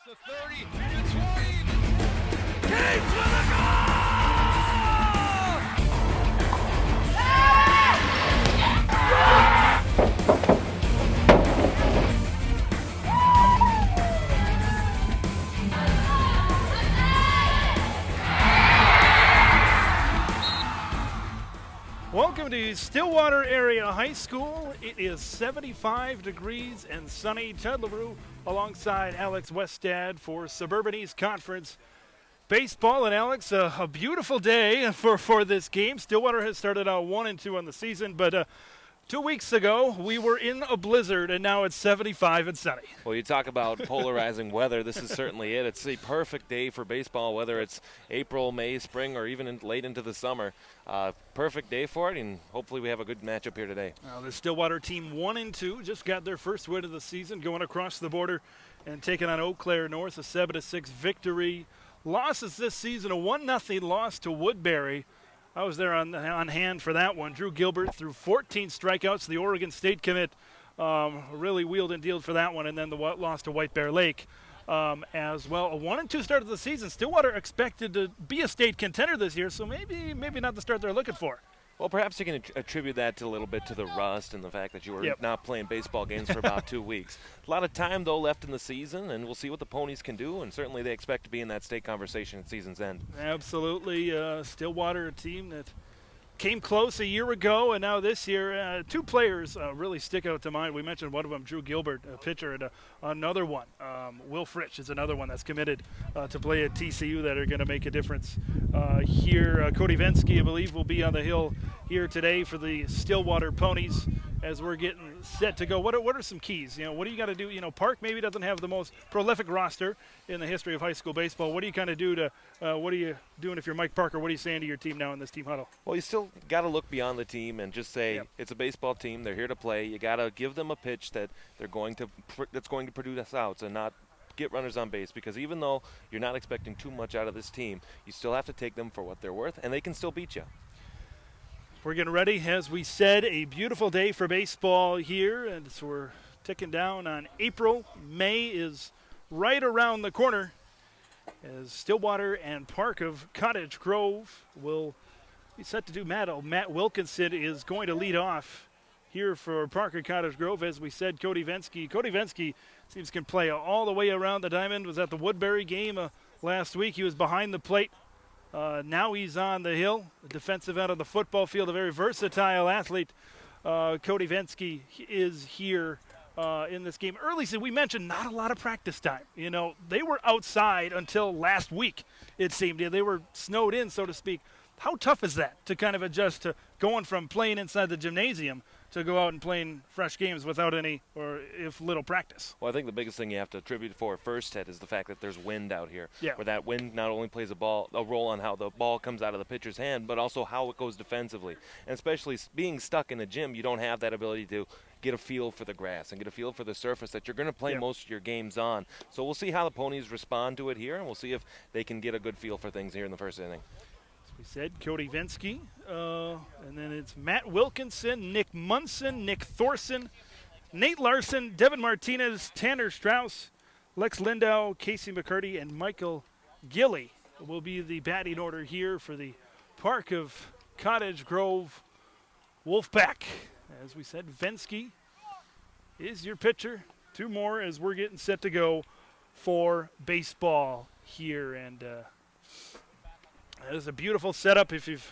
The 30 to 20. Gates with a goal! Welcome to Stillwater Area High School. It is 75 degrees and sunny. Ted LaRue alongside Alex Westad for Suburban East Conference Baseball. And Alex, a beautiful day for this game. Stillwater has started out 1-2 on the season, but 2 weeks ago we were in a blizzard, and now it's 75 and sunny. Well, you talk about polarizing weather. This is certainly it. It's a perfect day for baseball, whether it's April, May, spring, or even late into the summer. Perfect day for it, and hopefully we have a good matchup here today. The Stillwater team 1-2 just got their first win of the season, going across the border and taking on Eau Claire North, a 7-6 victory. Losses this season, a 1-0 loss to Woodbury. I was there on hand for that one. Drew Gilbert threw 14 strikeouts. The Oregon State commit really wheeled and dealed for that one, and then the loss to White Bear Lake as well. A 1-2 start of the season. Stillwater expected to be a state contender this year, so maybe not the start they're looking for. Well, perhaps you can attribute that a little bit to the rust and the fact that you were not playing baseball games for about 2 weeks. A lot of time, though, left in the season, and we'll see what the Ponies can do, and certainly they expect to be in that state conversation at season's end. Absolutely. Stillwater, a team that came close a year ago, and now this year, two players really stick out to mind. We mentioned one of them, Drew Gilbert, a pitcher, and another one, Will Fritsch, is another one that's committed to play at TCU that are going to make a difference here. Cody Vensky, I believe, will be on the hill here today for the Stillwater Ponies as we're getting set to go. What are some keys? What do you got to do? Park maybe doesn't have the most prolific roster in the history of high school baseball. What do you kind of do to what are you doing if you're Mike Parker? What are you saying to your team now in this team huddle? Well, you still got to look beyond the team and just say it's a baseball team. They're here to play. You got to give them a pitch that's going to produce outs and not get runners on base, because even though you're not expecting too much out of this team, you still have to take them for what they're worth, and they can still beat you. We're getting ready, as we said, a beautiful day for baseball here, and so we're ticking down on April. May is right around the corner as Stillwater and Park of Cottage Grove will be set to do battle. Matt Wilkinson is going to lead off here for Park of Cottage Grove. As we said, Cody Vensky seems can play all the way around the diamond. Was at the Woodbury game last week. He was behind the plate. Now he's on the hill, a defensive end of the football field, a very versatile athlete. Cody Vensky is here in this game. Early, so we mentioned not a lot of practice time. They were outside until last week, it seemed. They were snowed in, so to speak. How tough is that to kind of adjust to going from playing inside the gymnasium to go out and playing fresh games without any or if little practice? Well, I think the biggest thing you have to attribute for first, Ted, is the fact that there's wind out here. Yeah. Where that wind not only plays a role on how the ball comes out of the pitcher's hand, but also how it goes defensively. And especially being stuck in a gym, you don't have that ability to get a feel for the grass and get a feel for the surface that you're going to play most of your games on. So we'll see how the Ponies respond to it here, and we'll see if they can get a good feel for things here in the first inning. We said Cody Vensky, and then it's Matt Wilkinson, Nick Munson, Nick Thorson, Nate Larson, Devin Martinez, Tanner Strauss, Lex Lindau, Casey McCurdy, and Michael Gilly will be the batting order here for the Park of Cottage Grove Wolfpack. As we said, Vensky is your pitcher. Two more as we're getting set to go for baseball here, and it is a beautiful setup if you've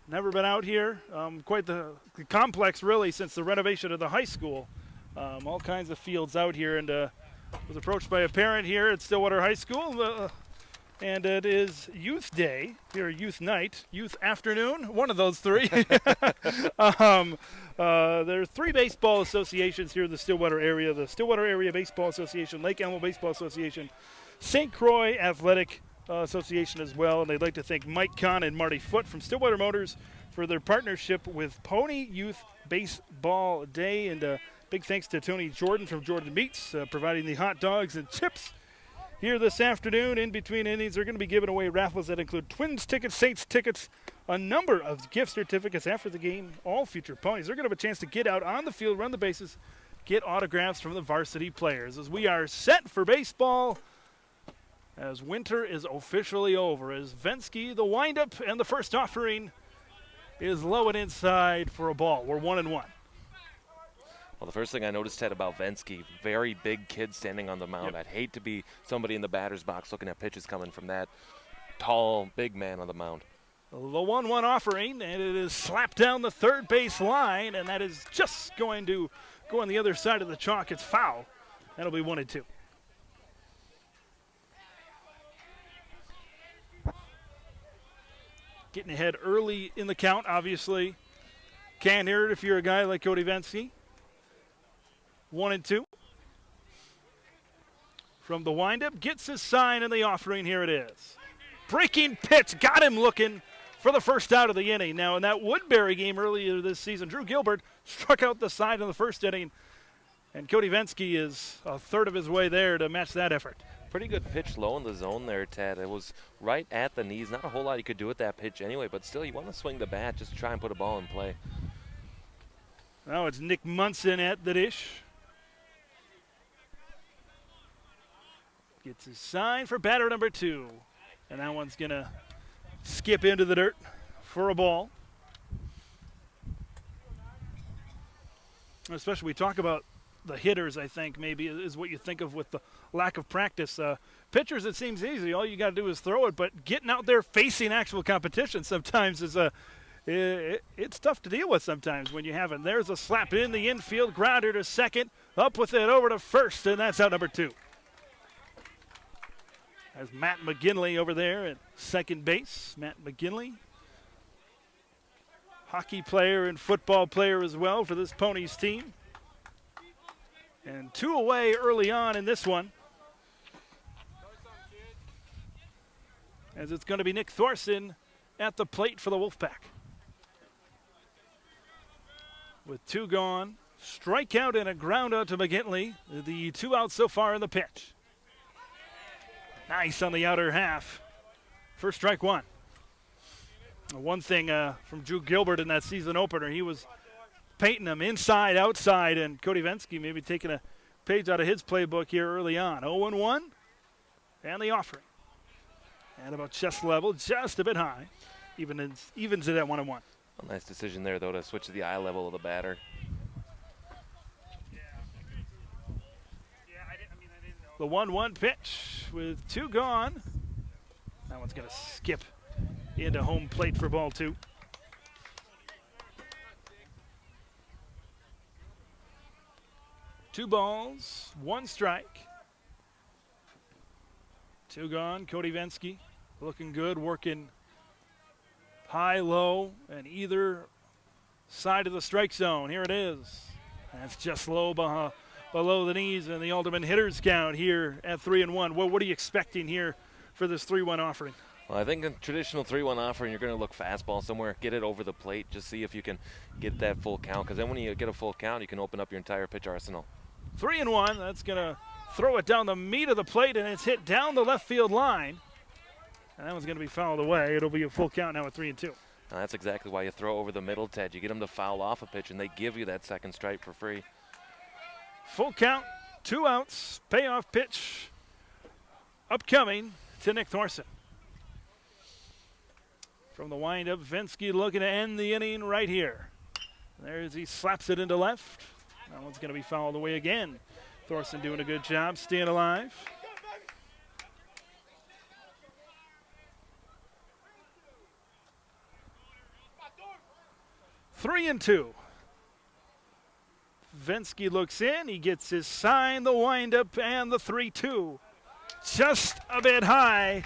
never been out here. Quite the complex, really, since the renovation of the high school. All kinds of fields out here, and was approached by a parent here at Stillwater High School, and it is Youth Day, here Youth Night, Youth Afternoon, one of those three. There are three baseball associations here in the Stillwater area: the Stillwater Area Baseball Association, Lake Elmo Baseball Association, St. Croix Athletic Association as well, and they'd like to thank Mike Kahn and Marty Foote from Stillwater Motors for their partnership with Pony Youth Baseball Day, and big thanks to Tony Jordan from Jordan Meats providing the hot dogs and chips here this afternoon. In between innings, they're going to be giving away raffles that include Twins tickets, Saints tickets, a number of gift certificates after the game. All future Ponies, they're going to have a chance to get out on the field, run the bases, get autographs from the varsity players as we are set for baseball as winter is officially over. As Vensky, the windup, and the first offering is low and inside for a ball. We're 1-1. Well, the first thing I noticed, Ted, about Vensky, very big kid standing on the mound. Yep. I'd hate to be somebody in the batter's box looking at pitches coming from that tall, big man on the mound. The 1-1 offering, and it is slapped down the third base line, and that is just going to go on the other side of the chalk. It's foul. That'll be 1-2. Getting ahead early in the count, obviously. Can't hear it if you're a guy like Cody Vensky. 1-2. From the windup, gets his sign in the offering. Here it is. Breaking pitch, got him looking for the first out of the inning. Now, in that Woodbury game earlier this season, Drew Gilbert struck out the side in the first inning, and Cody Vensky is a third of his way there to match that effort. Pretty good pitch low in the zone there, Ted. It was right at the knees. Not a whole lot you could do with that pitch anyway, but still you want to swing the bat just to try and put a ball in play. Now it's Nick Munson at the dish. Gets his sign for batter number 2. And that one's going to skip into the dirt for a ball. Especially we talk about the hitters, I think, maybe is what you think of with the lack of practice. Pitchers, it seems easy. All you got to do is throw it, but getting out there facing actual competition sometimes is it's tough to deal with sometimes when you haven't. There's a slap in the infield, grounder to second, up with it over to first, and that's out number 2. There's Matt McGinley over there at second base. Matt McGinley, hockey player and football player as well for this Ponies team. And 2 away early on in this one, as it's going to be Nick Thorson at the plate for the Wolfpack. With 2 gone, strikeout and a ground out to McGinley. The 2 outs so far in the pitch. Nice on the outer half. First strike 1. One thing from Drew Gilbert in that season opener, he was painting them inside, outside, and Cody Vensky maybe taking a page out of his playbook here early on. 0-1, and the offering. And about chest level, just a bit high. Evens it at 1-1. A nice decision there, though, to switch to the eye level of the batter. The 1-1 pitch with 2 gone. That one's going to skip into home plate for ball 2. Two balls, 1 strike. 2 gone. Cody Vensky looking good, working high, low, and either side of the strike zone. Here it is. That's just low below the knees, and the ultimate hitters count here at 3-1. What are you expecting here for this 3-1 offering? Well, I think a traditional 3-1 offering, you're going to look fastball somewhere, get it over the plate, just see if you can get that full count, because then when you get a full count, you can open up your entire pitch arsenal. 3-1. That's going to throw it down the meat of the plate, and it's hit down the left field line. And that one's going to be fouled away. It'll be a full count now at 3-2. Now, that's exactly why you throw over the middle, Ted. You get them to foul off a pitch, and they give you that second strike for free. Full count, 2 outs, payoff pitch upcoming to Nick Thorson. From the windup, Vensky looking to end the inning right here. There's he slaps it into left. That one's going to be fouled away again. Thorson doing a good job, staying alive. Three and 2. Vensky looks in. He gets his sign, the windup, and the 3-2. Just a bit high,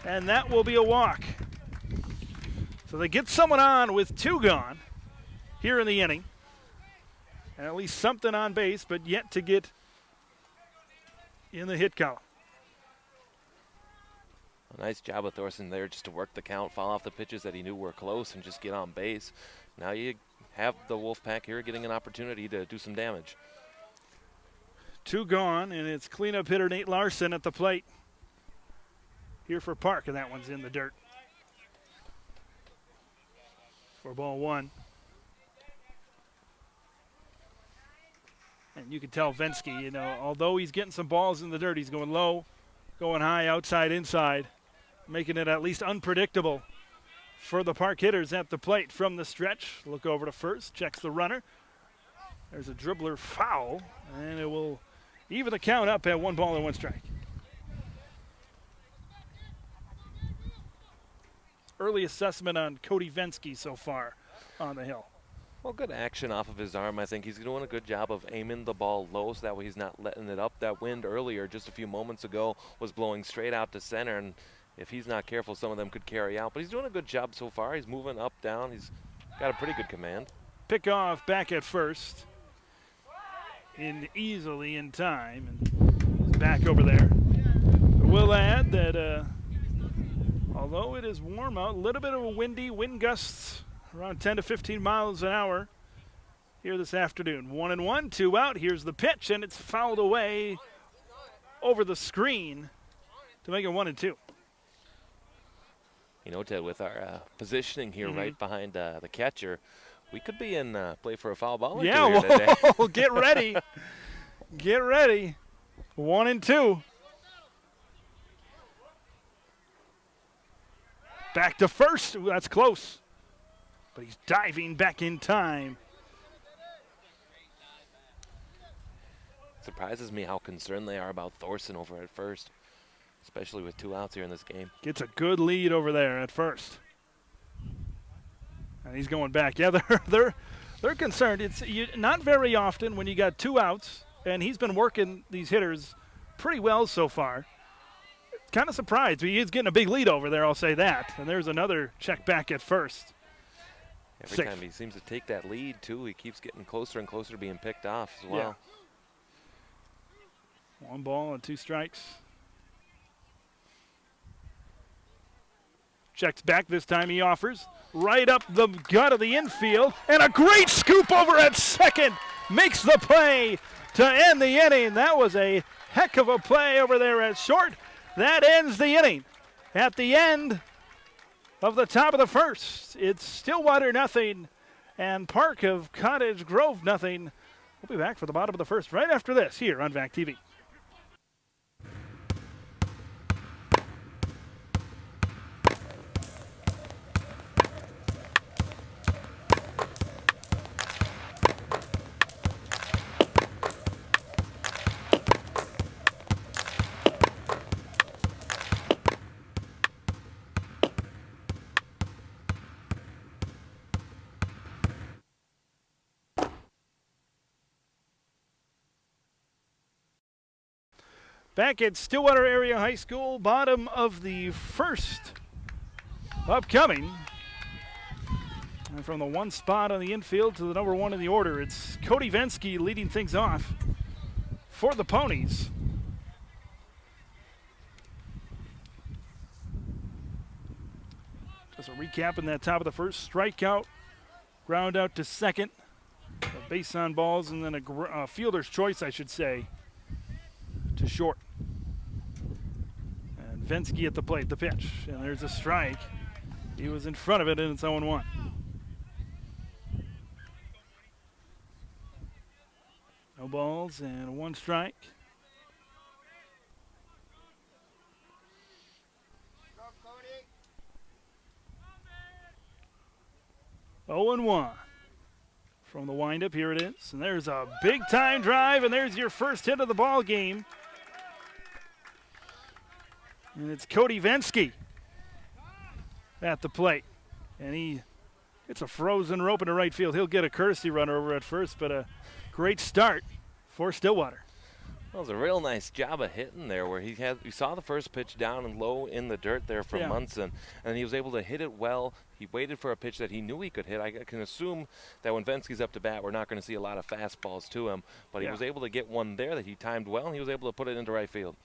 and that will be a walk. So they get someone on with 2 gone here in the inning. And at least something on base, but yet to get in the hit column. A nice job of Thorson there just to work the count, foul off the pitches that he knew were close, and just get on base. Now you have the Wolfpack here getting an opportunity to do some damage. 2 gone, and it's cleanup hitter Nate Larson at the plate here for Park, and that one's in the dirt for ball 1. And you can tell Vensky, you know, although he's getting some balls in the dirt, he's going low, going high, outside, inside, making it at least unpredictable for the Park hitters at the plate from the stretch. Look over to first, checks the runner. There's a dribbler foul, and it will even the count up at 1 ball and 1 strike. Early assessment on Cody Vensky so far on the hill. Well, good action off of his arm. I think he's doing a good job of aiming the ball low so that way he's not letting it up. That wind earlier, just a few moments ago, was blowing straight out to center, and if he's not careful, some of them could carry out. But he's doing a good job so far. He's moving up, down. He's got a pretty good command. Pick off back at first. Easily in time, and he's back over there. We'll add that although it is warm out, a little bit of a wind gusts around 10 to 15 miles an hour here this afternoon. 1-1, 2 out. Here's the pitch, and it's fouled away over the screen to make it 1-2. You know, Ted, with our positioning here right behind the catcher, we could be in play for a foul ball. Yeah, today. Well, get ready. Get ready. 1-2. Back to first. Ooh, that's close. But he's diving back in time. Surprises me how concerned they are about Thorson over at first, especially with 2 outs here in this game. Gets a good lead over there at first. And he's going back. Yeah, they're concerned. It's not very often when you got 2 outs, and he's been working these hitters pretty well so far. Kind of surprised. He is getting a big lead over there, I'll say that. And there's another check back at first. Every time he seems to take that lead, too, he keeps getting closer and closer to being picked off as well. Yeah. 1 ball and 2 strikes. Checks back. This time he offers. Right up the gut of the infield. And a great scoop over at second. Makes the play to end the inning. That was a heck of a play over there at short. That ends the inning. At the end of the top of the first, it's Stillwater 0 and Park of Cottage Grove 0. We'll be back for the bottom of the first right after this here on VAC TV. Back at Stillwater Area High School, bottom of the first upcoming. And from the 1 spot on the infield to the number 1 in the order, it's Cody Vensky leading things off for the Ponies. Just a recap in that top of the first. Strikeout, ground out to second, a base on balls, and then a fielder's choice, I should say, to short. And Vensky at the plate, the pitch. And there's a strike. He was in front of it, and it's 0-1. No balls and 1 strike. Oh and 1 from the windup. Here it is, and there's a big time drive, and there's your first hit of the ball game. And it's Cody Vensky at the plate, and it's a frozen rope into right field. He'll get a courtesy runner over at first, but a great start for Stillwater. Well, it was a real nice job of hitting there where you saw the first pitch down and low in the dirt there from Munson, and he was able to hit it well. He waited for a pitch that he knew he could hit. I can assume that when Vensky's up to bat, we're not going to see a lot of fastballs to him, but he was able to get one there that he timed well, and he was able to put it into right field.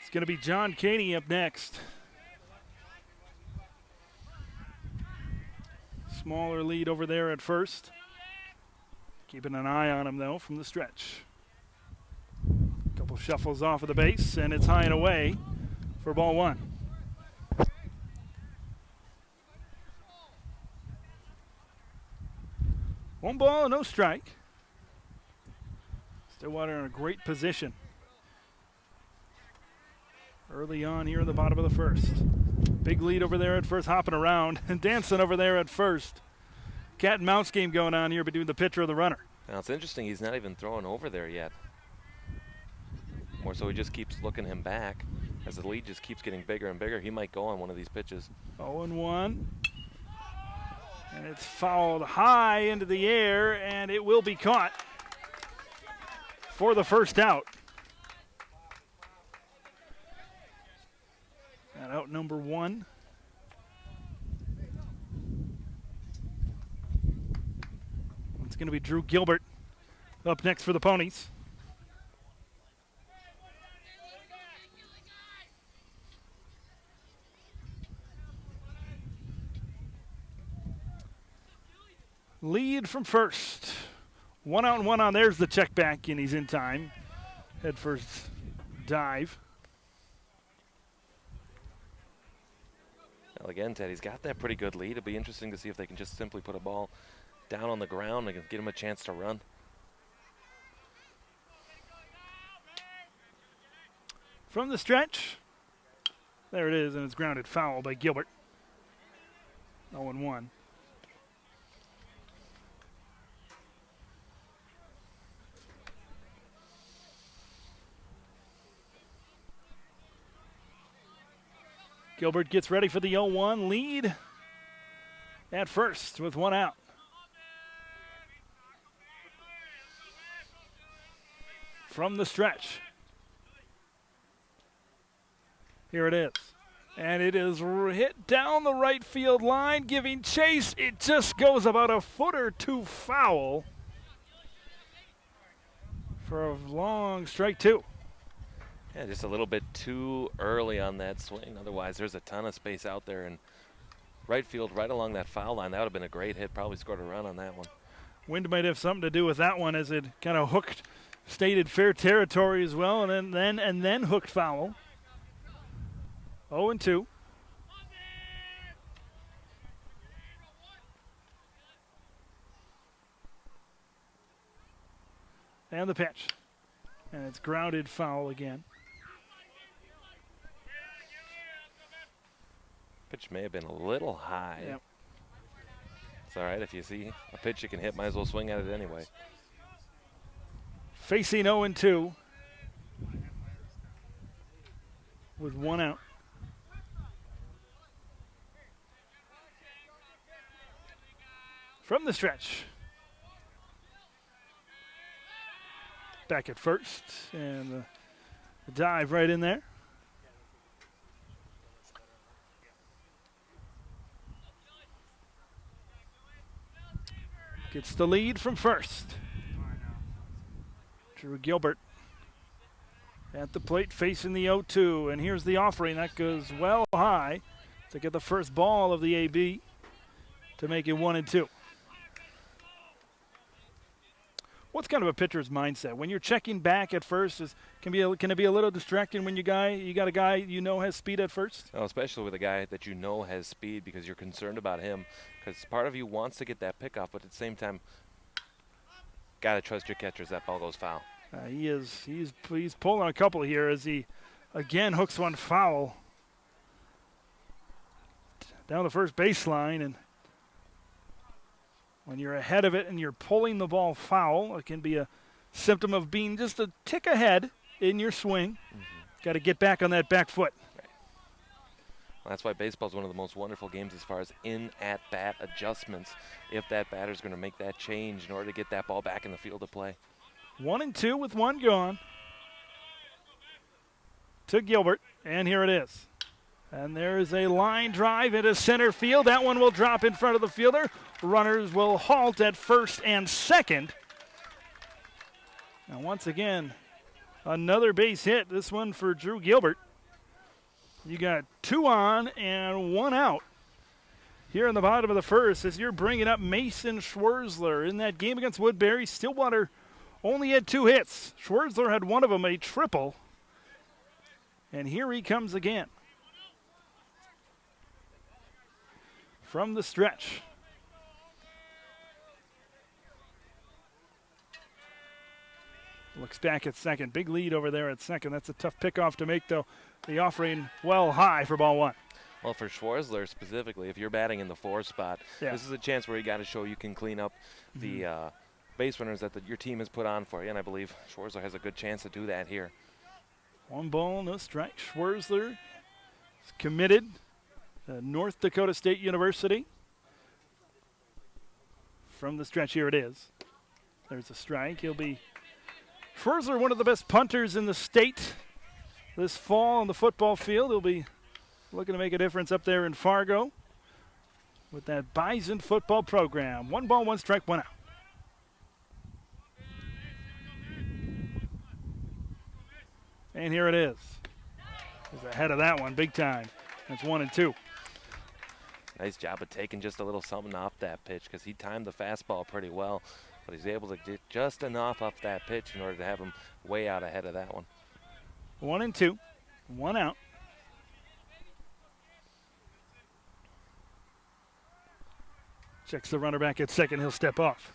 It's going to be John Caney up next. Smaller lead over there at first. Keeping an eye on him, though, from the stretch. A couple shuffles off of the base, and it's high and away for ball 1. 1 ball, no strike. Stillwater in a great position early on here in the bottom of the first. Big lead over there at first, hopping around and dancing over there at first. Cat and mouse game going on here between the pitcher and the runner. Now it's interesting, he's not even throwing over there yet. More so he just keeps looking him back. As the lead just keeps getting bigger and bigger, he might go on one of these pitches. 0-1. And it's fouled high into the air, and it will be caught for the first out. And out number 1. It's going to be Drew Gilbert up next for the Ponies. Lead from first. 1 out and 1 on. There's the check back, and he's in time. Head first dive. Well, again, Ted, he's got that pretty good lead. It'll be interesting to see if they can just simply put a ball down on the ground and get him a chance to run. From the stretch. There it is, and it's grounded foul by Gilbert. 0-1. Gilbert gets ready for the 0-1 lead at first with 1 out. From the stretch. Here it is. And it is hit down the right field line, giving chase. It just goes about a foot or 2 foul for a long strike 2. Yeah, just a little bit too early on that swing. Otherwise, there's a ton of space out there. And right field, right along that foul line, that would have been a great hit. Probably scored a run on that one. Wind might have something to do with that one, as it kind of hooked, stated fair territory as well, and then hooked foul. 0-2. And the pitch. And it's grounded foul again. Pitch may have been a little high. Yep. It's all right. If you see a pitch you can hit, might as well swing at it anyway. Facing 0-2 with 1 out. From the stretch. Back at first, and the dive right in there. Gets the lead from first. Drew Gilbert at the plate facing the 0-2, and here's the offering. That goes well high to get the first ball of the AB to make it 1-2. What's kind of a pitcher's mindset when you're checking back at first? Can it be a little distracting when you got a guy you know has speed at first? Oh, especially with a guy that you know has speed, because you're concerned about him. Because part of you wants to get that pickoff, but at the same time, gotta trust your catchers. That ball goes foul. He's pulling a couple here as he again hooks one foul down the first baseline, and when you're ahead of it and you're pulling the ball foul, it can be a symptom of being just a tick ahead in your swing. Got to get back on that back foot. Right. Well, that's why baseball is one of the most wonderful games as far as in-at-bat adjustments, if that batter's going to make that change in order to get that ball back in the field of play. 1-2 with 1 gone to Gilbert, and here it is. And there's a line drive into center field. That one will drop in front of the fielder. Runners will halt at first and second. And once again, another base hit. This one for Drew Gilbert. You got 2 on and 1 out here in the bottom of the first as you're bringing up Mason Schwerzler. In that game against Woodbury, Stillwater only had 2 hits. Schwerzler had one of them, a triple. And here he comes again. From the stretch. Looks back at second. Big lead over there at second. That's a tough pickoff to make, though. The offering well high for ball one. Well, for Schwarzler specifically, if you're batting in the 4 spot, this is a chance where you got to show you can clean up the base runners that your team has put on for you, and I believe Schwarzler has a good chance to do that here. 1 ball, no strike. Schwarzler is committed to North Dakota State University. From the stretch, here it is. There's a strike. He'll be Schwarzler, one of the best punters in the state this fall on the football field. He'll be looking to make a difference up there in Fargo with that Bison football program. 1 ball, 1 strike, 1 out. And here it is. He's ahead of that one big time. That's 1 and 2. Nice job of taking just a little something off that pitch because he timed the fastball pretty well, but he's able to get just enough off that pitch in order to have him way out ahead of that one. 1 and 2. 1 out. Checks the runner back at second. He'll step off.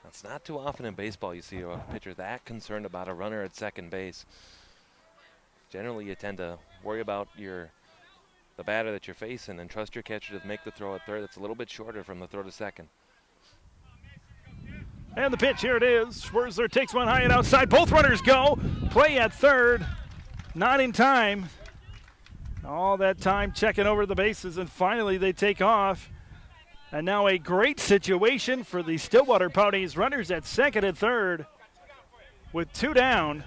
It's not too often in baseball you see a pitcher that concerned about a runner at second base. Generally, you tend to worry about the batter that you're facing and trust your catcher to make the throw at third. That's a little bit shorter from the throw to second. And the pitch, here it is. Schwarzler takes one high and outside. Both runners go. Play at third. Not in time. All that time checking over the bases, and finally they take off. And now a great situation for the Stillwater Ponies. Runners at second and third with 2 down.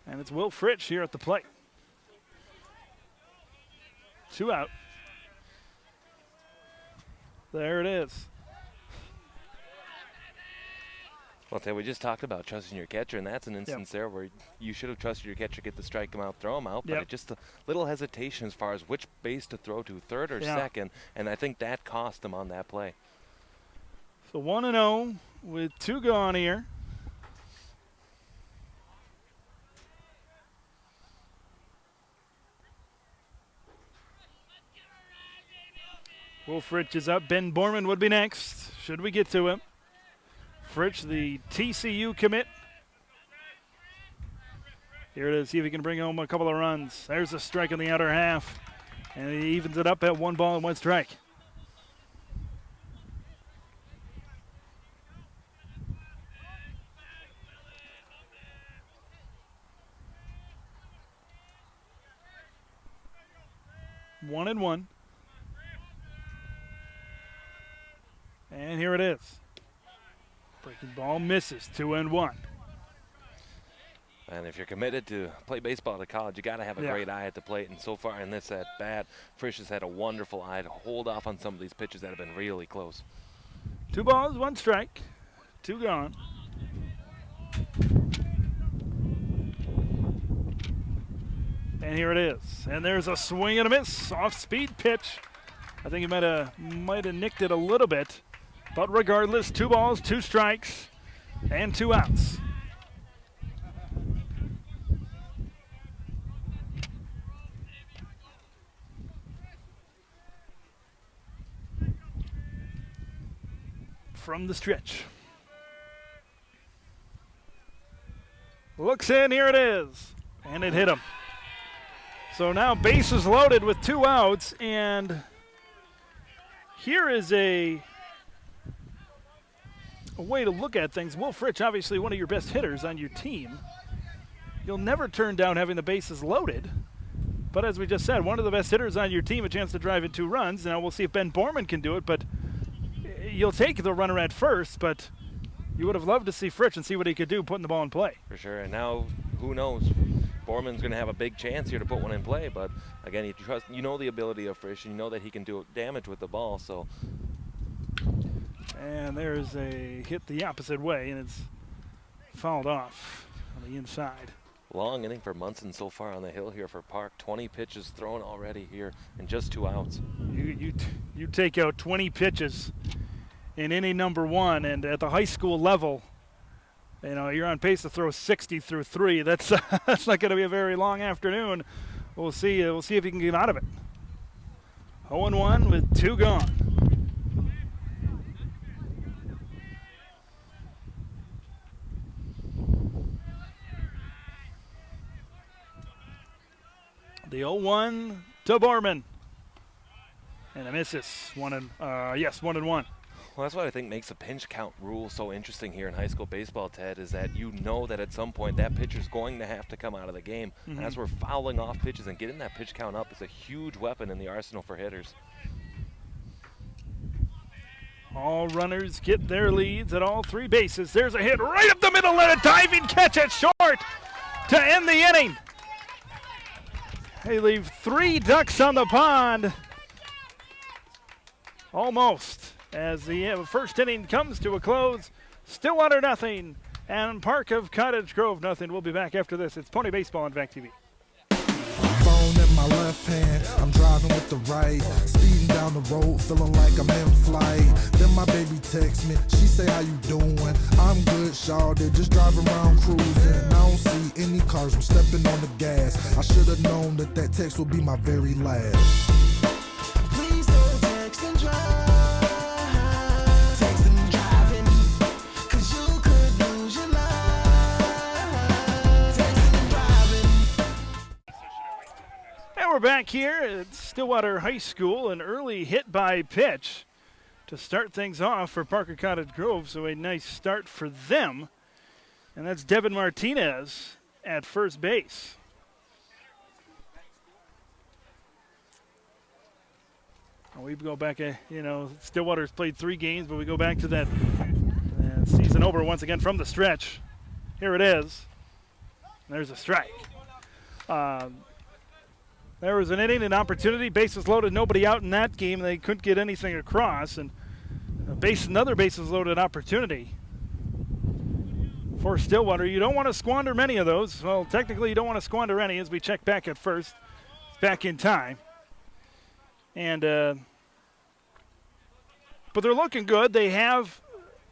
And it's Will Fritsch here at the plate. 2 out. There it is. Well, we just talked about trusting your catcher, and that's an instance there where you should have trusted your catcher, get the strike him out, throw him out, but it just a little hesitation as far as which base to throw to, third or second, and I think that cost him on that play. So 1-0 with 2 gone here. Will Fritsch is up. Ben Borman would be next, should we get to him. Fritsch, the TCU commit. Here it is. See if he can bring home a couple of runs. There's a strike in the outer half. And he evens it up at 1 ball and 1 strike. One and 1. And here it is. Breaking ball misses. 2 and 1. And if you're committed to play baseball at college, you got to have a great eye at the plate. And so far in this at bat, Frisch has had a wonderful eye to hold off on some of these pitches that have been really close. 2 balls, 1 strike. 2 gone. And here it is. And there's a swing and a miss. Off-speed pitch. I think he might have nicked it a little bit. But regardless, 2 balls, 2 strikes, and 2 outs. From the stretch. Looks in, here it is. And it hit him. So now bases loaded with 2 outs, and here is a way to look at things. Will Fritsch, obviously one of your best hitters on your team. You'll never turn down having the bases loaded. But as we just said, one of the best hitters on your team, a chance to drive in 2 runs. Now we'll see if Ben Borman can do it, but you'll take the runner at first, but you would have loved to see Fritsch and see what he could do putting the ball in play. For sure, and now who knows? Borman's going to have a big chance here to put one in play, but again, you know the ability of Frisch, and you know that he can do damage with the ball, so. And there's a hit the opposite way, and it's fouled off on the inside. Long inning for Munson so far on the hill here for Park. 20 pitches thrown already here and just 2 outs. You take out 20 pitches in inning number 1, and at the high school level, you're on pace to throw 60 through 3. That's that's not going to be a very long afternoon. We'll see. We'll see if he can get out of it. 0-1 with 2 gone. The 0-1 to Borman. And a misses. 1-1. Well, that's what I think makes the pinch count rule so interesting here in high school baseball, Ted, is that you know that at some point that pitcher's going to have to come out of the game. Mm-hmm. And as we're fouling off pitches and getting that pitch count up is a huge weapon in the arsenal for hitters. All runners get their leads at all 3 bases. There's a hit right up the middle and a diving catch at short to end the inning. They leave 3 ducks on the pond. Almost. As the first inning comes to a close, Stillwater nothing, and Park of Cottage Grove nothing. We'll be back after this. It's Pony Baseball on VAC TV. Phone in my left hand, I'm driving with the right, speeding down the road, feeling like I'm in flight. Then my baby texts me, she say, how you doing? I'm good, shawty, just driving around cruising. I don't see any cars, I'm stepping on the gas. I should have known that text would be my very last. Please don't text and drive. We're back here at Stillwater High School. An early hit by pitch to start things off for Parker Cottage Grove, so a nice start for them. And that's Devin Martinez at first base. We go back, Stillwater's played 3 games, but we go back to that season over once again from the stretch. Here it is. There's a strike. There was an inning, an opportunity, bases loaded, nobody out in that game. They couldn't get anything across, and another bases loaded opportunity for Stillwater. You don't want to squander many of those. Well, technically you don't want to squander any as we check back at first. It's back in time. And but they're looking good. They have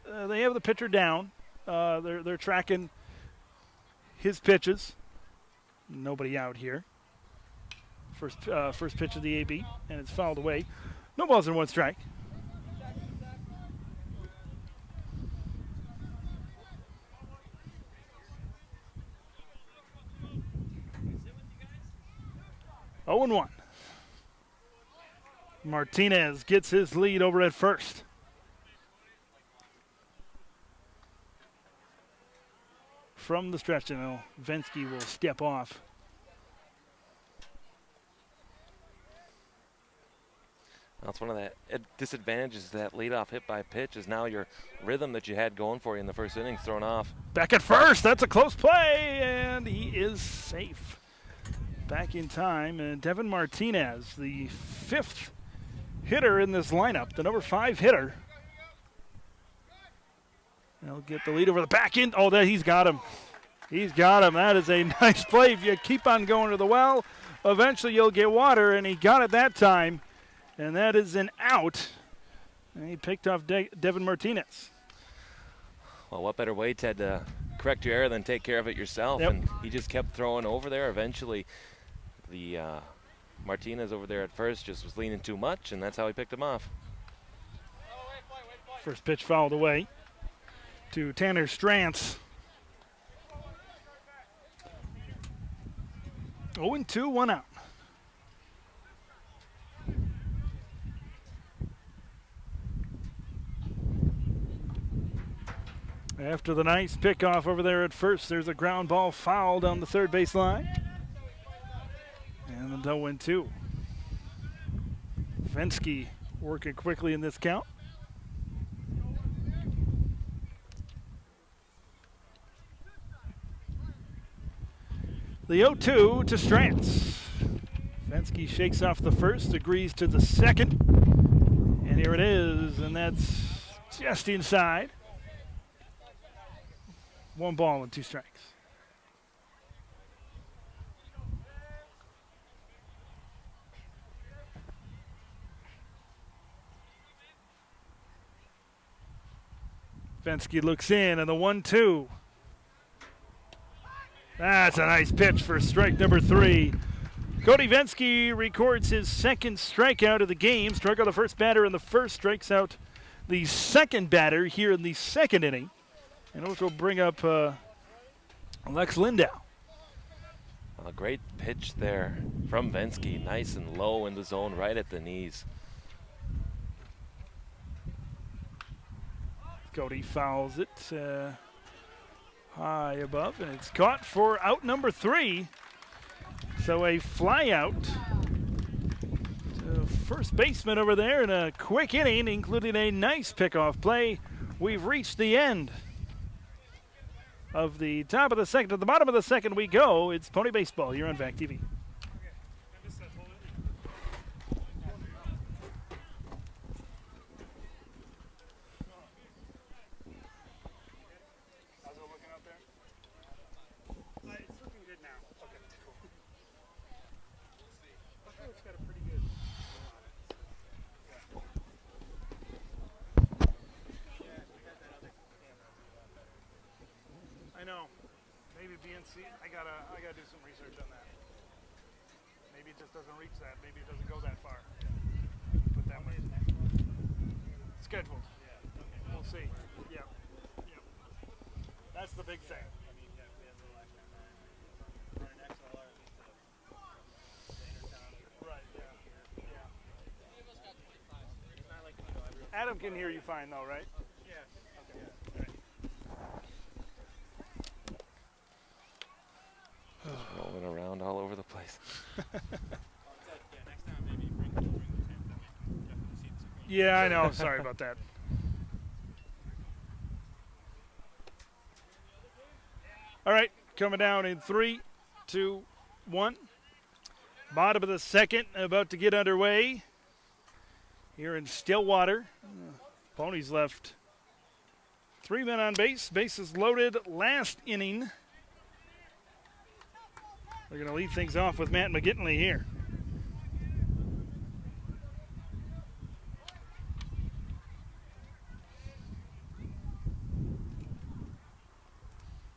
the pitcher down. They're tracking his pitches. Nobody out here. First pitch of the AB, and it's fouled away. No balls and 1 strike. Oh and 1. Martinez gets his lead over at first. From the stretch, and Vensky will step off. That's one of the disadvantages of that leadoff hit by pitch is now your rhythm that you had going for you in the first innings thrown off. Back at first. That's a close play, and he is safe. Back in time, and Devin Martinez, the 5th hitter in this lineup, the number 5 hitter. He'll get the lead over the back end. Oh, he's got him. He's got him. That is a nice play. If you keep on going to the well, eventually you'll get water, and he got it that time. And that is an out. And he picked off Devin Martinez. Well, what better way, Ted, to correct your error than take care of it yourself? Yep. And he just kept throwing over there. Eventually, the Martinez over there at first just was leaning too much, and that's how he picked him off. First pitch fouled away to Tanner Strantz. 0-2, 1 out. After the nice pickoff over there at first, there's a ground ball foul down the third base line. And the 0-2. Vensky working quickly in this count. The 0-2 to Strantz. Vensky shakes off the first, agrees to the second. And here it is, and that's just inside. 1 ball and 2 strikes. Vensky looks in, and the 1-2. That's a nice pitch for strike number 3. Cody Vensky records his second strikeout of the game. Struck out the first batter in the first, strikes out the second batter here in the second inning. And which will bring up Lex Lindau. A great pitch there from Vensky. Nice and low in the zone, right at the knees. Cody fouls it high above, and it's caught for out number 3. So a fly out to first baseman over there in a quick inning, including a nice pickoff play. We've reached the end of the top of the second. To the bottom of the second we go. It's Pony Baseball here on VAC TV. I know. Maybe BNC. I gotta do some research on that. Maybe it just doesn't reach that. Maybe it doesn't go that far. Put that way. Scheduled. We'll see. Yeah. That's the big thing. Right. Yeah. Adam can hear you fine though, right? Rolling around all over the place. Yeah, I know. Sorry about that. All right, coming down in 3, 2, 1. Bottom of the second, about to get underway here in Stillwater. Ponies left 3 men on base. Bases loaded last inning. They're going to lead things off with Matt McGinley here.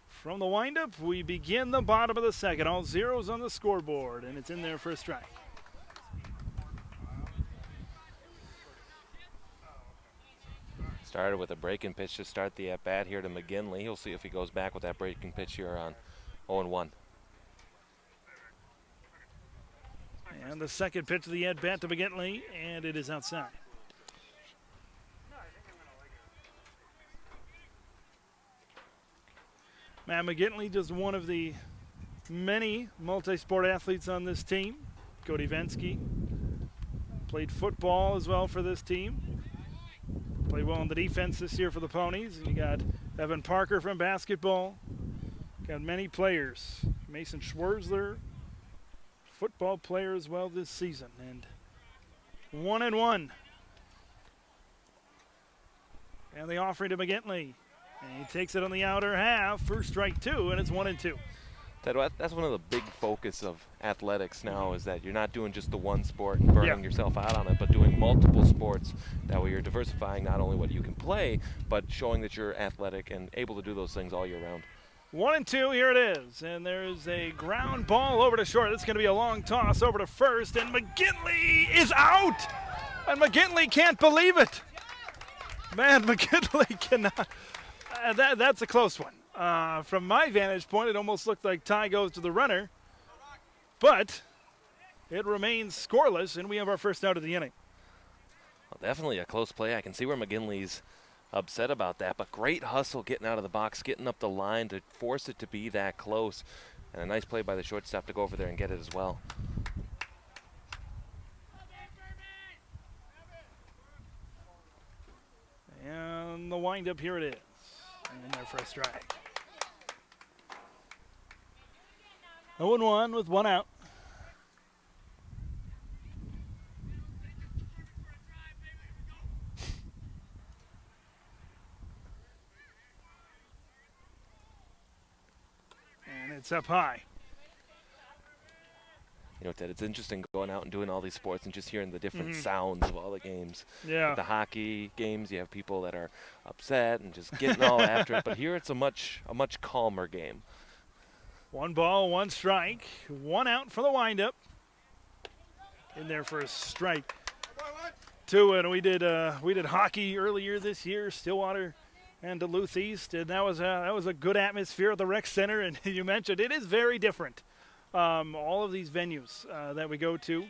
From the windup, we begin the bottom of the second. All zeros on the scoreboard, and it's in there for a strike. Started with a breaking pitch to start the at-bat here to McGinley. He'll see if he goes back with that breaking pitch here on 0-1. And the second pitch of the at-bat to McGinley, and it is outside. Matt McGinley, just one of the many multi-sport athletes on this team. Cody Vensky played football as well for this team. Played well in the defense this year for the Ponies. You got Evan Parker from basketball. Got many players. Mason Schwerzler, football player as well this season. And 1-1. And the offering to McGinley. And he takes it on the outer half for strike 2, and it's 1-2. That's one of the big focus of athletics now, is that you're not doing just the one sport and burning yourself out on it, but doing multiple sports. That way you're diversifying not only what you can play, but showing that you're athletic and able to do those things all year round. 1-2, here it is. And there's a ground ball over to short. It's going to be a long toss over to first, and McGinley is out! And McGinley can't believe it. Man, McGinley cannot. That's a close one. From my vantage point, it almost looked like tie goes to the runner, but it remains scoreless, and we have our first out of the inning. Well, definitely a close play. I can see where McGinley's upset about that, but great hustle getting out of the box, getting up the line to force it to be that close, and a nice play by the shortstop to go over there and get it as well. And the windup, here it is. And in there for a strike. 0-1 with one out. And it's up high. You know, Ted, it's interesting going out and doing all these sports and just hearing the different sounds of all the games. Yeah. Like the hockey games, you have people that are upset and just getting all after it. But here it's a much calmer game. 1 ball, 1 strike, 1 out for the windup. In there for a strike. 2, and we did hockey earlier this year, Stillwater and Duluth East, and that was a good atmosphere at the rec center. And you mentioned it is very different. All of these venues that we go to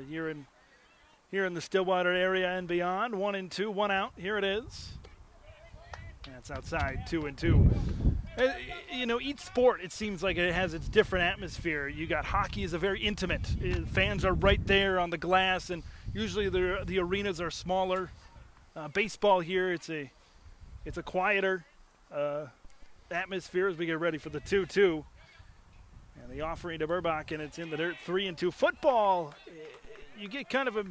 here in the Stillwater area and beyond. 1-2, 1 out. Here it is. That's outside. 2-2. Each sport, it seems like it has its different atmosphere. You got hockey is a very intimate. Fans are right there on the glass, and usually the arenas are smaller. Baseball here, it's a quieter atmosphere as we get ready for the 2-2. And the offering to Burbach, and it's in the dirt. 3-2. Football, you get kind of a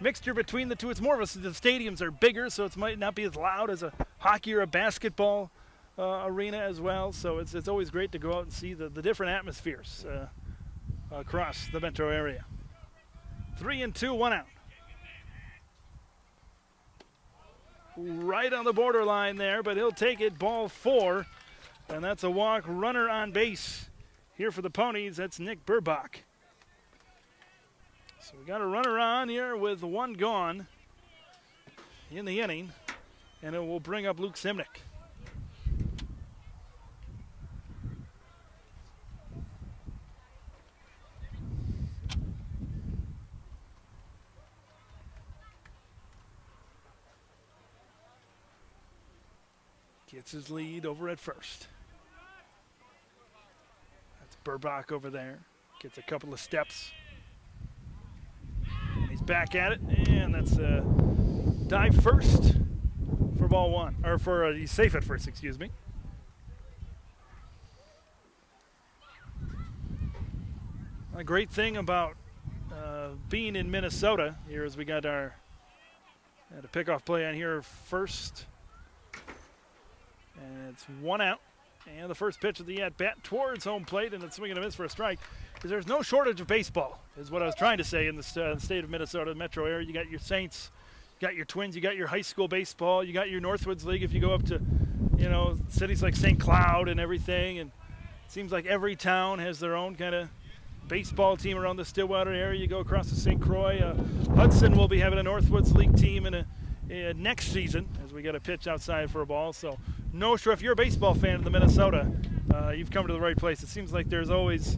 mixture between the two. It's more of the stadiums are bigger, so it might not be as loud as a hockey or a basketball arena as well. So it's always great to go out and see the different atmospheres across the metro area. 3-2, 1 out. Right on the borderline there, but he'll take it. Ball 4, and that's a walk. Runner on base here for the Ponies. That's Nick Burbach. So we got a runner on here with 1 gone in the inning, and it will bring up Luke Simnick. Gets his lead over at first. That's Burbach over there. Gets a couple of steps. He's back at it, and that's a dive first for ball 1. Or for he's safe at first, excuse me. A great thing about being in Minnesota here is we got a pickoff play on here first. And it's 1 out. And the first pitch of the at-bat towards home plate, and it's swing and a miss for a strike. Because there's no shortage of baseball, is what I was trying to say in the state of Minnesota, the metro area. You got your Saints, you got your Twins, you got your high school baseball, you got your Northwoods League if you go up to, cities like St. Cloud and everything. And it seems like every town has their own kind of baseball team around the Stillwater area. You go across to St. Croix. Hudson will be having a Northwoods League team in next season as we get a pitch outside for a ball. So no sure if you're a baseball fan of the Minnesota, you've come to the right place. It seems like there's always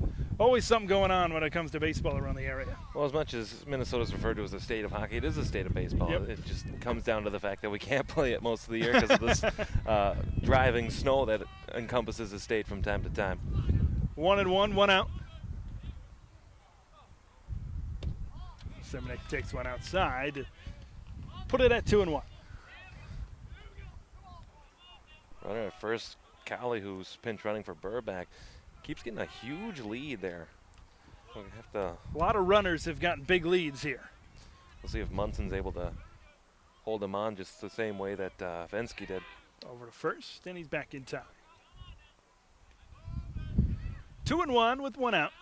something going on when it comes to baseball around the area. Well, as much as Minnesota's referred to as a state of hockey, it is a state of baseball. Yep. It just comes down to the fact that we can't play it most of the year because of this driving snow that encompasses the state from time to time. 1-1, 1 out. Simnick takes one outside. Put it at 2-1. Runner at first, Cowley, who's pinch running for Burbach, keeps getting a huge lead there. We'll have to. A lot of runners have gotten big leads here. We'll see if Munson's able to hold him on just the same way that Vensky did. Over to first, and he's back in time. 2-1 with 1 out.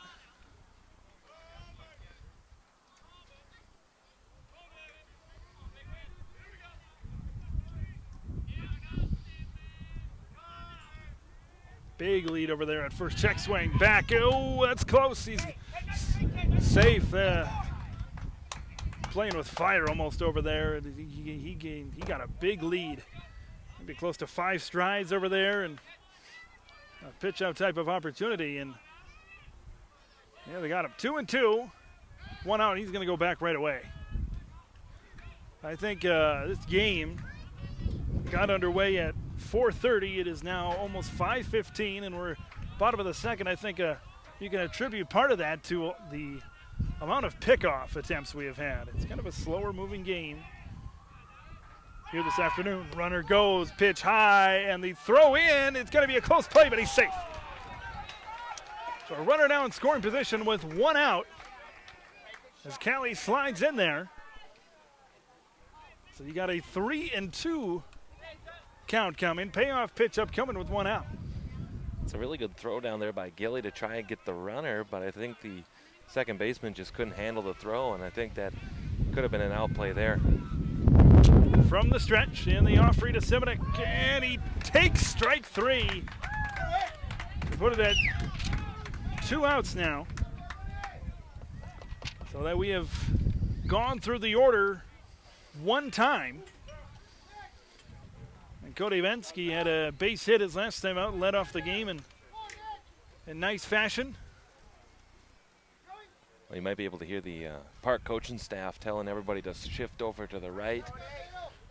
Big lead over there at first. Check swing back. Oh, that's close. He's safe. Playing with fire almost over there. He got a big lead. Maybe close to 5 strides over there, and a pitch out type of opportunity. And yeah, they got him 2-2. 1 out. He's going to go back right away. I think this game got underway at 4:30. It is now almost 5:15, and we're bottom of the second. I think you can attribute part of that to the amount of pickoff attempts we have had. It's kind of a slower moving game here this afternoon. Runner goes, pitch high, and the throw in. It's going to be a close play, but he's safe. So a runner now in scoring position with 1 out as Callie slides in there. So you got a 3-2 count coming. Payoff pitch up coming with 1 out. It's a really good throw down there by Gilly to try and get the runner, but I think the second baseman just couldn't handle the throw, and I think that could have been an out play there. From the stretch, in the offering to Simonic, and he takes strike 3. To put it at 2 outs now. So that we have gone through the order one time. And Cody Vensky had a base hit his last time out and led off the game in nice fashion. Well, you might be able to hear the park coaching staff telling everybody to shift over to the right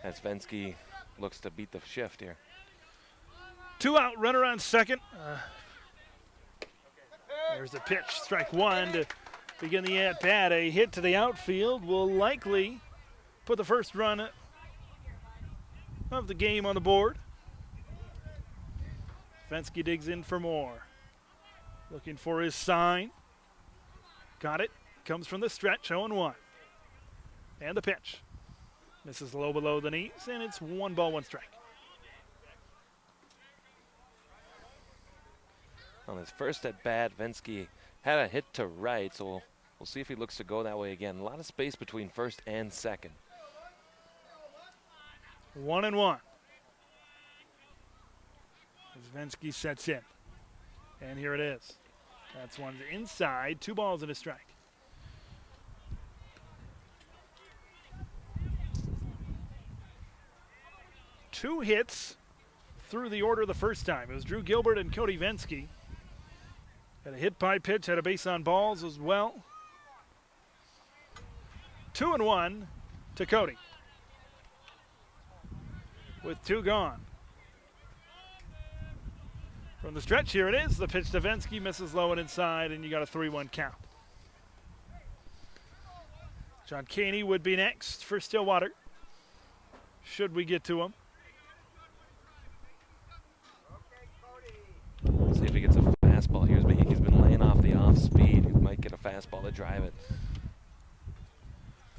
as Vensky looks to beat the shift here. 2 out, runner on second. There's the pitch, strike one to begin the at-bat. A hit to the outfield will likely put the first run of the game on the board. Vensky digs in for more. Looking for his sign. Got it. Comes from the stretch, 0-1. And the pitch. Misses low below the knees, and it's 1 ball, 1 strike. On his first at bat, Vensky had a hit to right, so we'll see if he looks to go that way again. A lot of space between first and second. 1-1. As Vensky sets in. And here it is. That's one inside, 2 balls and a strike. Two hits through the order the first time. It was Drew Gilbert and Cody Vensky. Had a hit by pitch, had a base on balls as well. 2-1 to Cody. With 2 gone. From the stretch, here it is. The pitch to Vensky, misses low and inside, and you got a 3-1 count. John Caney would be next for Stillwater, should we get to him. See if he gets a fastball. He's been laying off the off speed. He might get a fastball to drive it.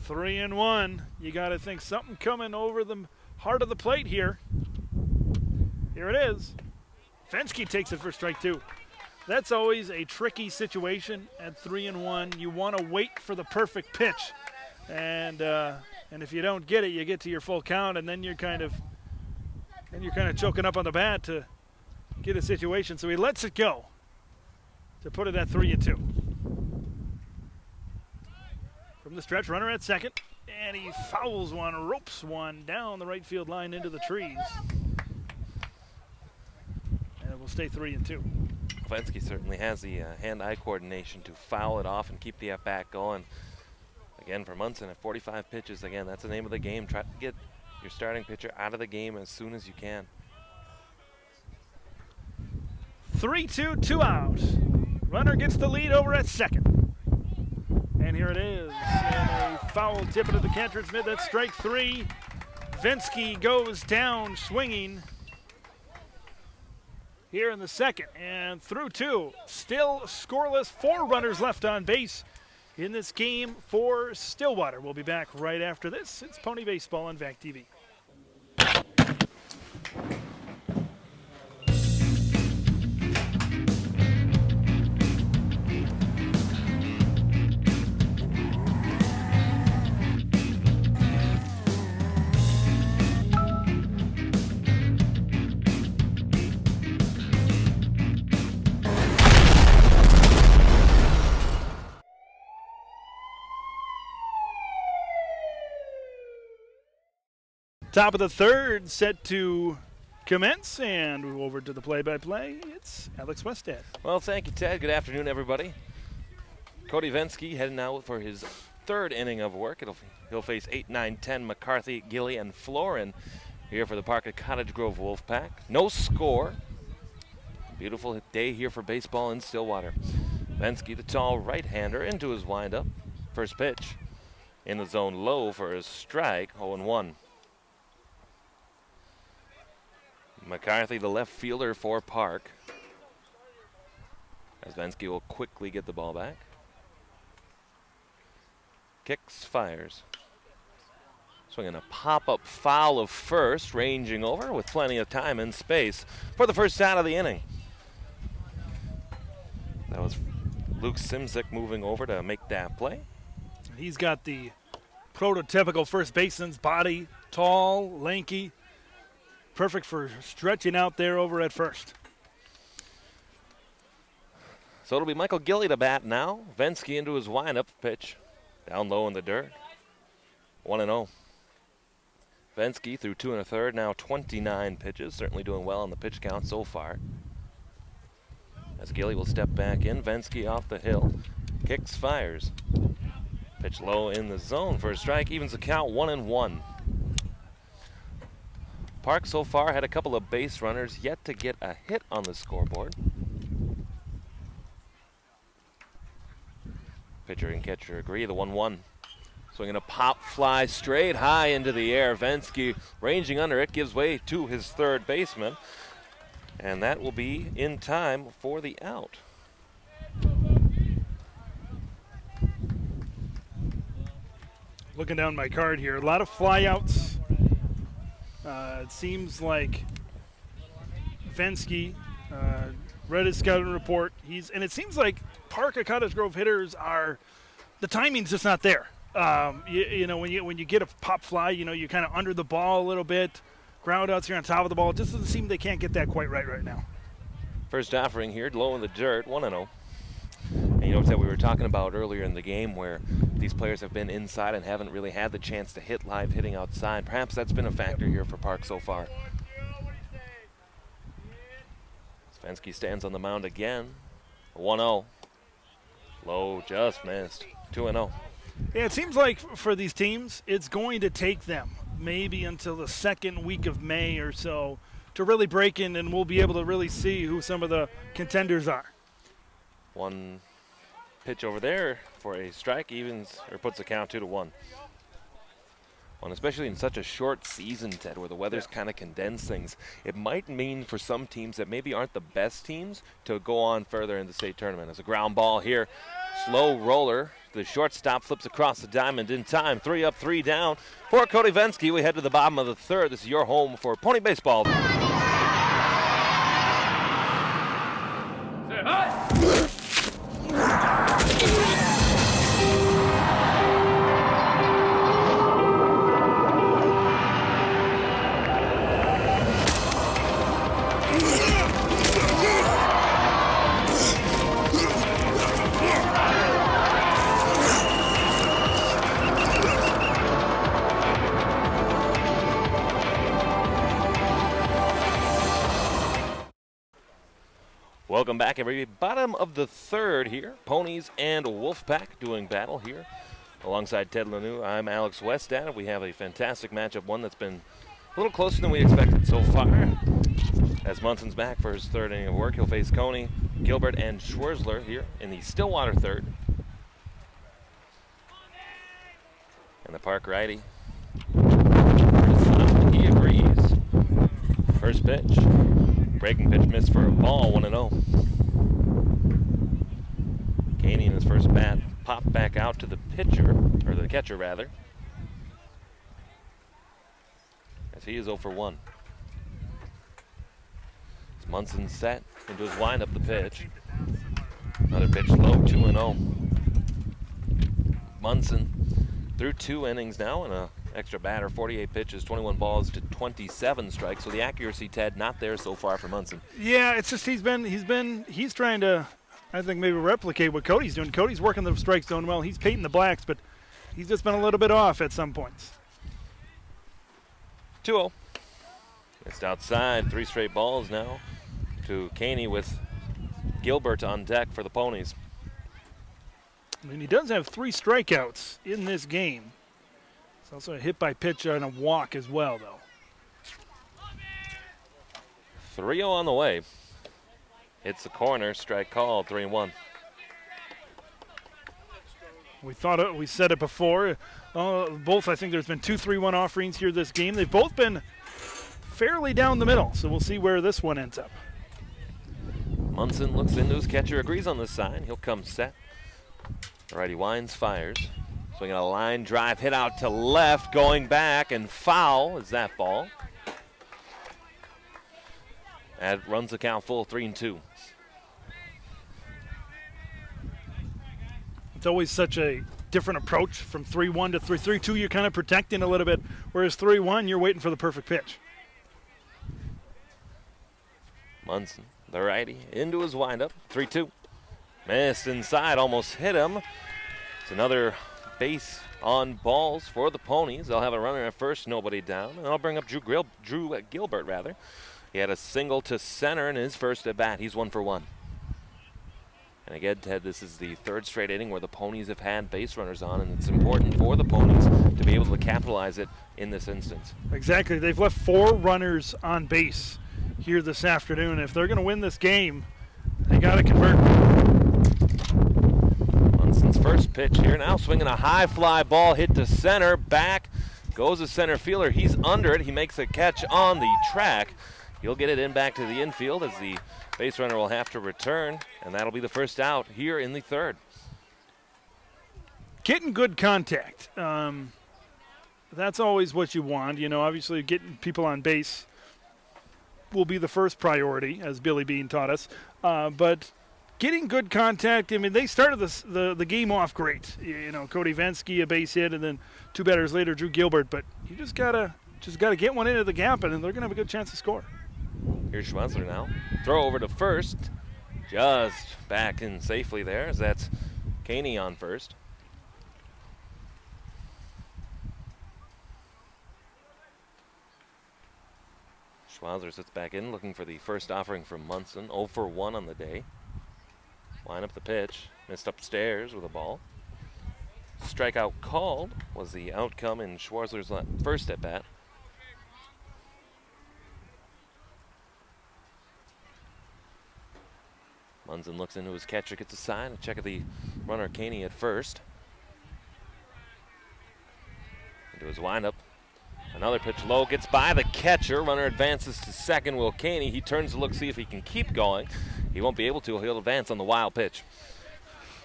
3-1. You got to think something coming over the heart of the plate here. Here it is. Vensky takes it for strike 2. That's always a tricky situation at 3-1. You want to wait for the perfect pitch, and if you don't get it, you get to your full count, and then you're kind of choking up on the bat to get a situation. So he lets it go to put it at 3-2. From the stretch, runner at second, and he fouls one, ropes one down the right field line into the trees. And it will stay 3-2. Vensky certainly has the hand-eye coordination to foul it off and keep the at-bat going. Again, for Munson at 45 pitches, again, that's the name of the game. Try to get your starting pitcher out of the game as soon as you can. 3-2, 2 out. Runner gets the lead over at second. And here it is. And a foul tip into the catcher's mitt. That's strike 3. Vensky goes down swinging here in the second. And through 2. Still scoreless. 4 runners left on base in this game for Stillwater. We'll be back right after this. It's Pony Baseball on VAC TV. Top of the third set to commence, and over to the play-by-play. It's Alex Westad. Well, thank you, Ted. Good afternoon, everybody. Cody Vensky heading out for his 3rd inning of work. He'll face 8, 9, 10 McCarthy, Gilly, and Florin here for the Park at Cottage Grove Wolfpack. No score. Beautiful day here for baseball in Stillwater. Vensky, the tall right-hander, into his windup. First pitch in the zone low for his strike, 0-1. McCarthy, the left fielder for Park. As Vensky will quickly get the ball back. Kicks, fires. Swinging a pop-up foul of first, ranging over with plenty of time and space for the first out of the inning. That was Luke Simzik moving over to make that play. He's got the prototypical first baseman's body, tall, lanky, perfect for stretching out there over at first. So it'll be Michael Gilly to bat now. Vensky into his windup pitch. Down low in the dirt. 1-0. Vensky through 2 1/3, now 29 pitches. Certainly doing well on the pitch count so far. As Gilly will step back in. Vensky off the hill. Kicks, fires. Pitch low in the zone for a strike. Evens the count 1-1. Park so far had a couple of base runners, yet to get a hit on the scoreboard. Pitcher and catcher agree, the 1-1. Swinging a pop fly straight high into the air. Vensky ranging under it, gives way to his third baseman. And that will be in time for the out. Looking down my card here, a lot of flyouts. It seems like Vensky read his scouting report. And it seems like Park at Cottage Grove hitters the timing's just not there. You know, when you get a pop fly, you know, you're kind of under the ball a little bit. Ground outs here on top of the ball. It just doesn't seem they can't get that quite right now. First offering here, low in the dirt, 1-0. And you know that we were talking about earlier in the game where these players have been inside and haven't really had the chance to hit live hitting outside. Perhaps that's been a factor here for Park so far. Vensky stands on the mound again. 1-0. Low, just missed. 2-0. Yeah, it seems like for these teams, it's going to take them maybe until the second week of May or so to really break in, and we'll be able to really see who some of the contenders are. One pitch over there for a strike, evens or puts the count 2-1. Well, especially in such a short season, Ted, where the weather's kind of condensed things, it might mean for some teams that maybe aren't the best teams to go on further in the state tournament. As a ground ball here, slow roller. The shortstop flips across the diamond in time. 3 up, 3 down. For Cody Vensky, we head to the bottom of the third. This is your home for Pony Baseball. Welcome back, everybody. Bottom of the third here. Ponies and Wolfpack doing battle here. Alongside Ted Lanou, I'm Alex Westad. We have a fantastic matchup, one that's been a little closer than we expected so far. As Munson's back for his third inning of work, he'll face Coney, Gilbert, and Schwerzler here in the Stillwater third. And the Park righty. He agrees. First pitch. Breaking pitch missed for a ball, 1-0. Caney in his first bat popped back out to the pitcher, or the catcher rather, as he is 0 for 1. As Munson set into his windup, the pitch. Another pitch low, 2-0. Munson through 2 innings now and a extra batter, 48 pitches, 21 balls to 27 strikes. So the accuracy, Ted, not there so far for Munson. Yeah, it's just he's trying to, I think, maybe replicate what Cody's doing. Cody's working the strike zone well. He's painting the blacks, but he's just been a little bit off at some points. 2-0. Missed outside, 3 straight balls now to Caney with Gilbert on deck for the Ponies. I mean, he does have 3 strikeouts in this game. It's also a hit by pitch and a walk as well, though. 3-0 on the way. Hits the corner, strike called, 3-1. We said it before. Both, I think there's been 2 3-1 offerings here this game. They've both been fairly down the middle, so we'll see where this one ends up. Munson looks into his catcher, agrees on the sign. He'll come set. Alrighty, winds, fires. Swinging a line drive, hit out to left, going back, and foul is that ball. And runs the count full, 3-2. It's always such a different approach from 3-1 to 3-2. You're kind of protecting a little bit, whereas 3-1, you're waiting for the perfect pitch. Munson, the righty, into his windup, 3-2. Missed inside, almost hit him. It's another base on balls for the Ponies. They'll have a runner at first, nobody down. And I'll bring up Drew Gilbert, rather. He had a single to center in his first at bat. He's 1 for 1. And again, Ted, this is the third straight inning where the Ponies have had base runners on, and it's important for the Ponies to be able to capitalize it in this instance. Exactly. They've left 4 runners on base here this afternoon. If they're going to win this game, they got to convert. Munson's first pitch here now, swinging a high fly ball, hit to center, back goes the center fielder. He's under it. He makes a catch on the track. He'll get it in back to the infield as the base runner will have to return, and that'll be the first out here in the third. Getting good contact. That's always what you want. You know, obviously getting people on base will be the first priority, as Billy Bean taught us. But getting good contact, I mean, they started the game off great. You know, Cody Vensky, a base hit, and then 2 batters later, Drew Gilbert. But you just gotta get one into the gap, and then they're going to have a good chance to score. Here's Schwenzler now. Throw over to first. Just back in safely there, as that's Caney on first. Schwenzler sits back in, looking for the first offering from Munson. 0 for 1 on the day. Line up the pitch. Missed upstairs with a ball. Strikeout called was the outcome in Schwarzler's first at bat. Munson looks into his catcher, gets a sign, a check of the runner Caney at first. Into his windup. Another pitch low, gets by the catcher. Runner advances to second, Will Caney. He turns to look, see if he can keep going. He won't be able to. He'll advance on the wild pitch.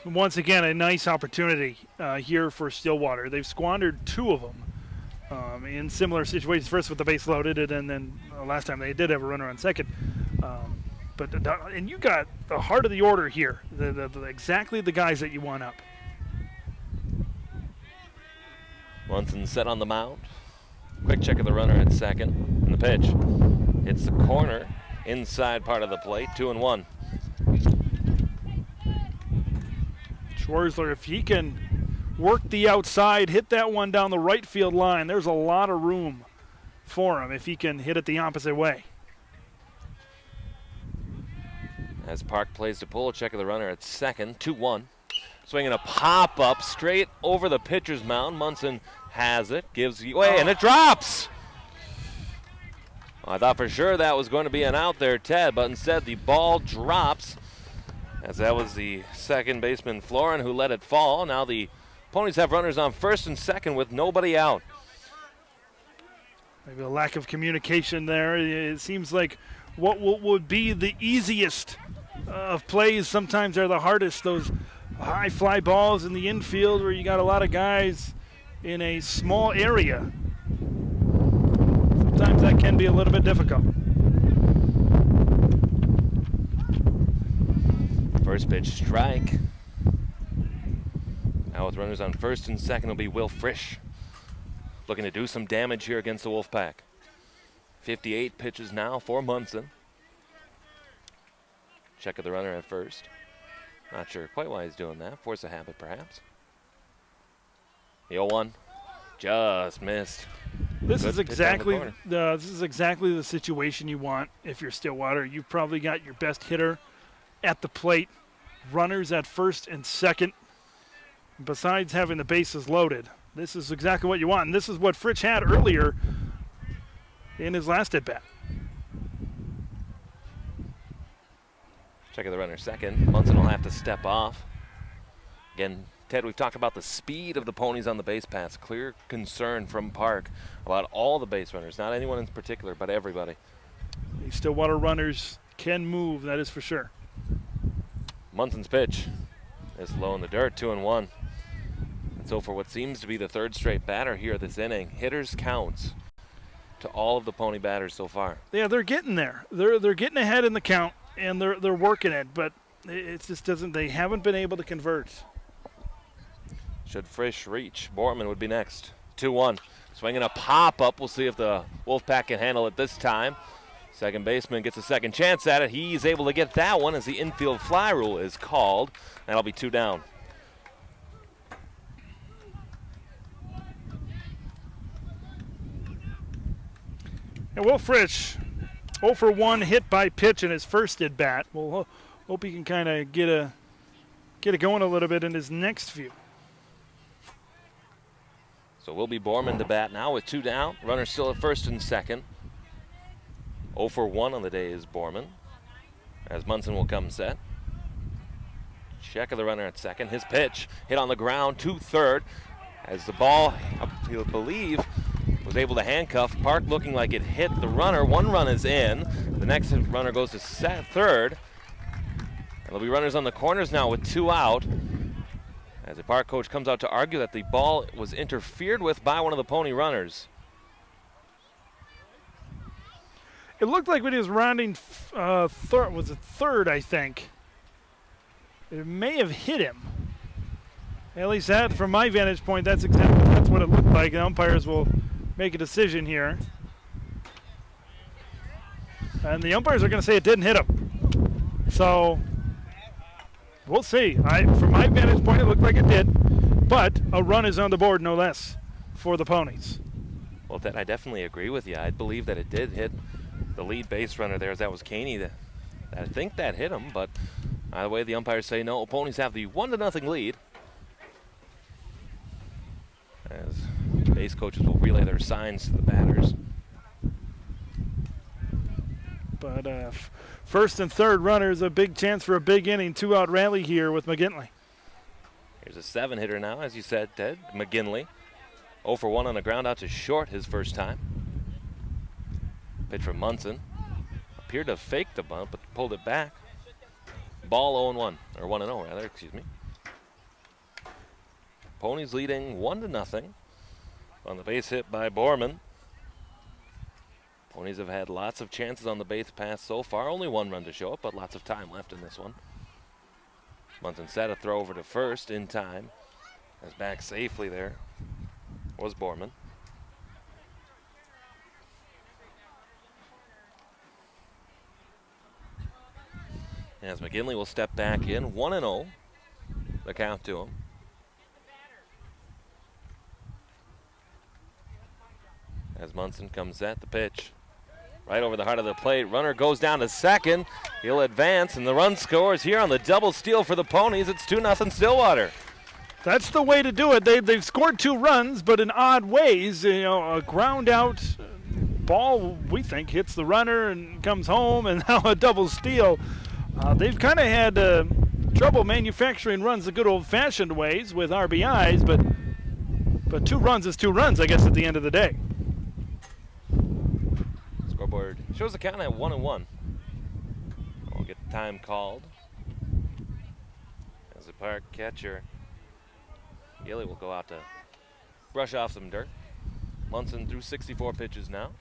Once again, a nice opportunity here for Stillwater. They've squandered 2 of them in similar situations. First with the base loaded, and then last time they did have a runner on second. And you got the heart of the order here. Exactly the guys that you want up. Munson set on the mound. Quick check of the runner at second. And the pitch hits the corner, inside part of the plate, 2-1. Schwarzler, if he can work the outside, hit that one down the right field line, there's a lot of room for him if he can hit it the opposite way. As Park plays to pull, a check of the runner at second, 2-1. Swinging a pop-up straight over the pitcher's mound. Munson has it, gives away, and it drops! I thought for sure that was going to be an out there, Ted, but instead the ball drops, as that was the second baseman, Florin, who let it fall. Now the Ponies have runners on first and second with nobody out. Maybe a lack of communication there. It seems like what would be the easiest of plays sometimes are the hardest. Those high fly balls in the infield where you got a lot of guys in a small area. Sometimes that can be a little bit difficult. First pitch strike. Now with runners on first and second will be Will Frisch, looking to do some damage here against the Wolfpack. 58 pitches now for Munson. Check of the runner at first. Not sure quite why he's doing that. Force a habit, perhaps. The 0-1 just missed. This is exactly the situation you want if you're Stillwater. You've probably got your best hitter at the plate, runners at first and second. Besides having the bases loaded, this is exactly what you want. And this is what Fritsch had earlier in his last at-bat. Check of the runner second. Munson will have to step off. Again, Ted, we've talked about the speed of the Ponies on the base paths. Clear concern from Park about all the base runners. Not anyone in particular, but everybody. These Stillwater runners can move, that is for sure. Munson's pitch is low in the dirt, 2-1. And so for what seems to be the third straight batter here this inning, hitters counts to all of the Pony batters so far. Yeah, they're getting there. They're getting ahead in the count, and they're working it, but it just doesn't. They haven't been able to convert. Should Frisch reach, Borman would be next. 2-1. Swinging a pop-up. We'll see if the Wolfpack can handle it this time. Second baseman gets a second chance at it. He's able to get that one as the infield fly rule is called. That'll be 2 down. And Will Frisch, 0 for 1 hit by pitch in his first at bat. We'll hope he can kind of get it going a little bit in his next few. So will be Borman to bat now with 2 down. Runner still at first and second. 0 for 1 on the day is Borman, as Munson will come set. Check of the runner at second. His pitch hit on the ground to third as the ball, I believe, was able to handcuff. Park looking like it hit the runner. 1 run is in. The next runner goes to third. There'll be runners on the corners now with 2 out, as the Park coach comes out to argue that the ball was interfered with by one of the Pony runners. It looked like when he was rounding third, I think. It may have hit him. At least that, from my vantage point, that's what it looked like. The umpires will make a decision here. And the umpires are going to say it didn't hit him. So we'll see. From my vantage point, it looked like it did. But a run is on the board, no less, for the Ponies. Well, Ted, I definitely agree with you. I believe that it did hit the lead base runner there, as that was Caney. I think that hit him, but either way, the umpires say no. Ponies have the 1-0 lead, as base coaches will relay their signs to the batters. But first and third runners, a big chance for a big inning, 2-out rally here with McGinley. Here's a 7-hitter now, as you said, Ted. McGinley, 0 for 1 on a ground out to short his first time. Pitch from Munson. Appeared to fake the bunt, but pulled it back. Ball 0-1, or 1-0 rather, excuse me. Ponies leading 1-0 on the base hit by Borman. Ponies have had lots of chances on the base pass so far. Only 1 run to show up, but lots of time left in this one. Munson set a throw over to first in time. As back safely there was Borman. As McGinley will step back in, 1-0, the count to him. As Munson comes at the pitch, right over the heart of the plate. Runner goes down to second. He'll advance, and the run scores here on the double steal for the Ponies. It's 2-0 Stillwater. That's the way to do it. They've scored 2 runs, but in odd ways. A ground out ball, we think, hits the runner and comes home, and now a double steal. They've kind of had trouble manufacturing runs the good old-fashioned ways with RBIs, but 2 runs is 2 runs, I guess, at the end of the day. Scoreboard shows the count at 1-1. We'll get the time called. As the Park catcher, Gilly will go out to brush off some dirt. Munson threw 64 pitches now.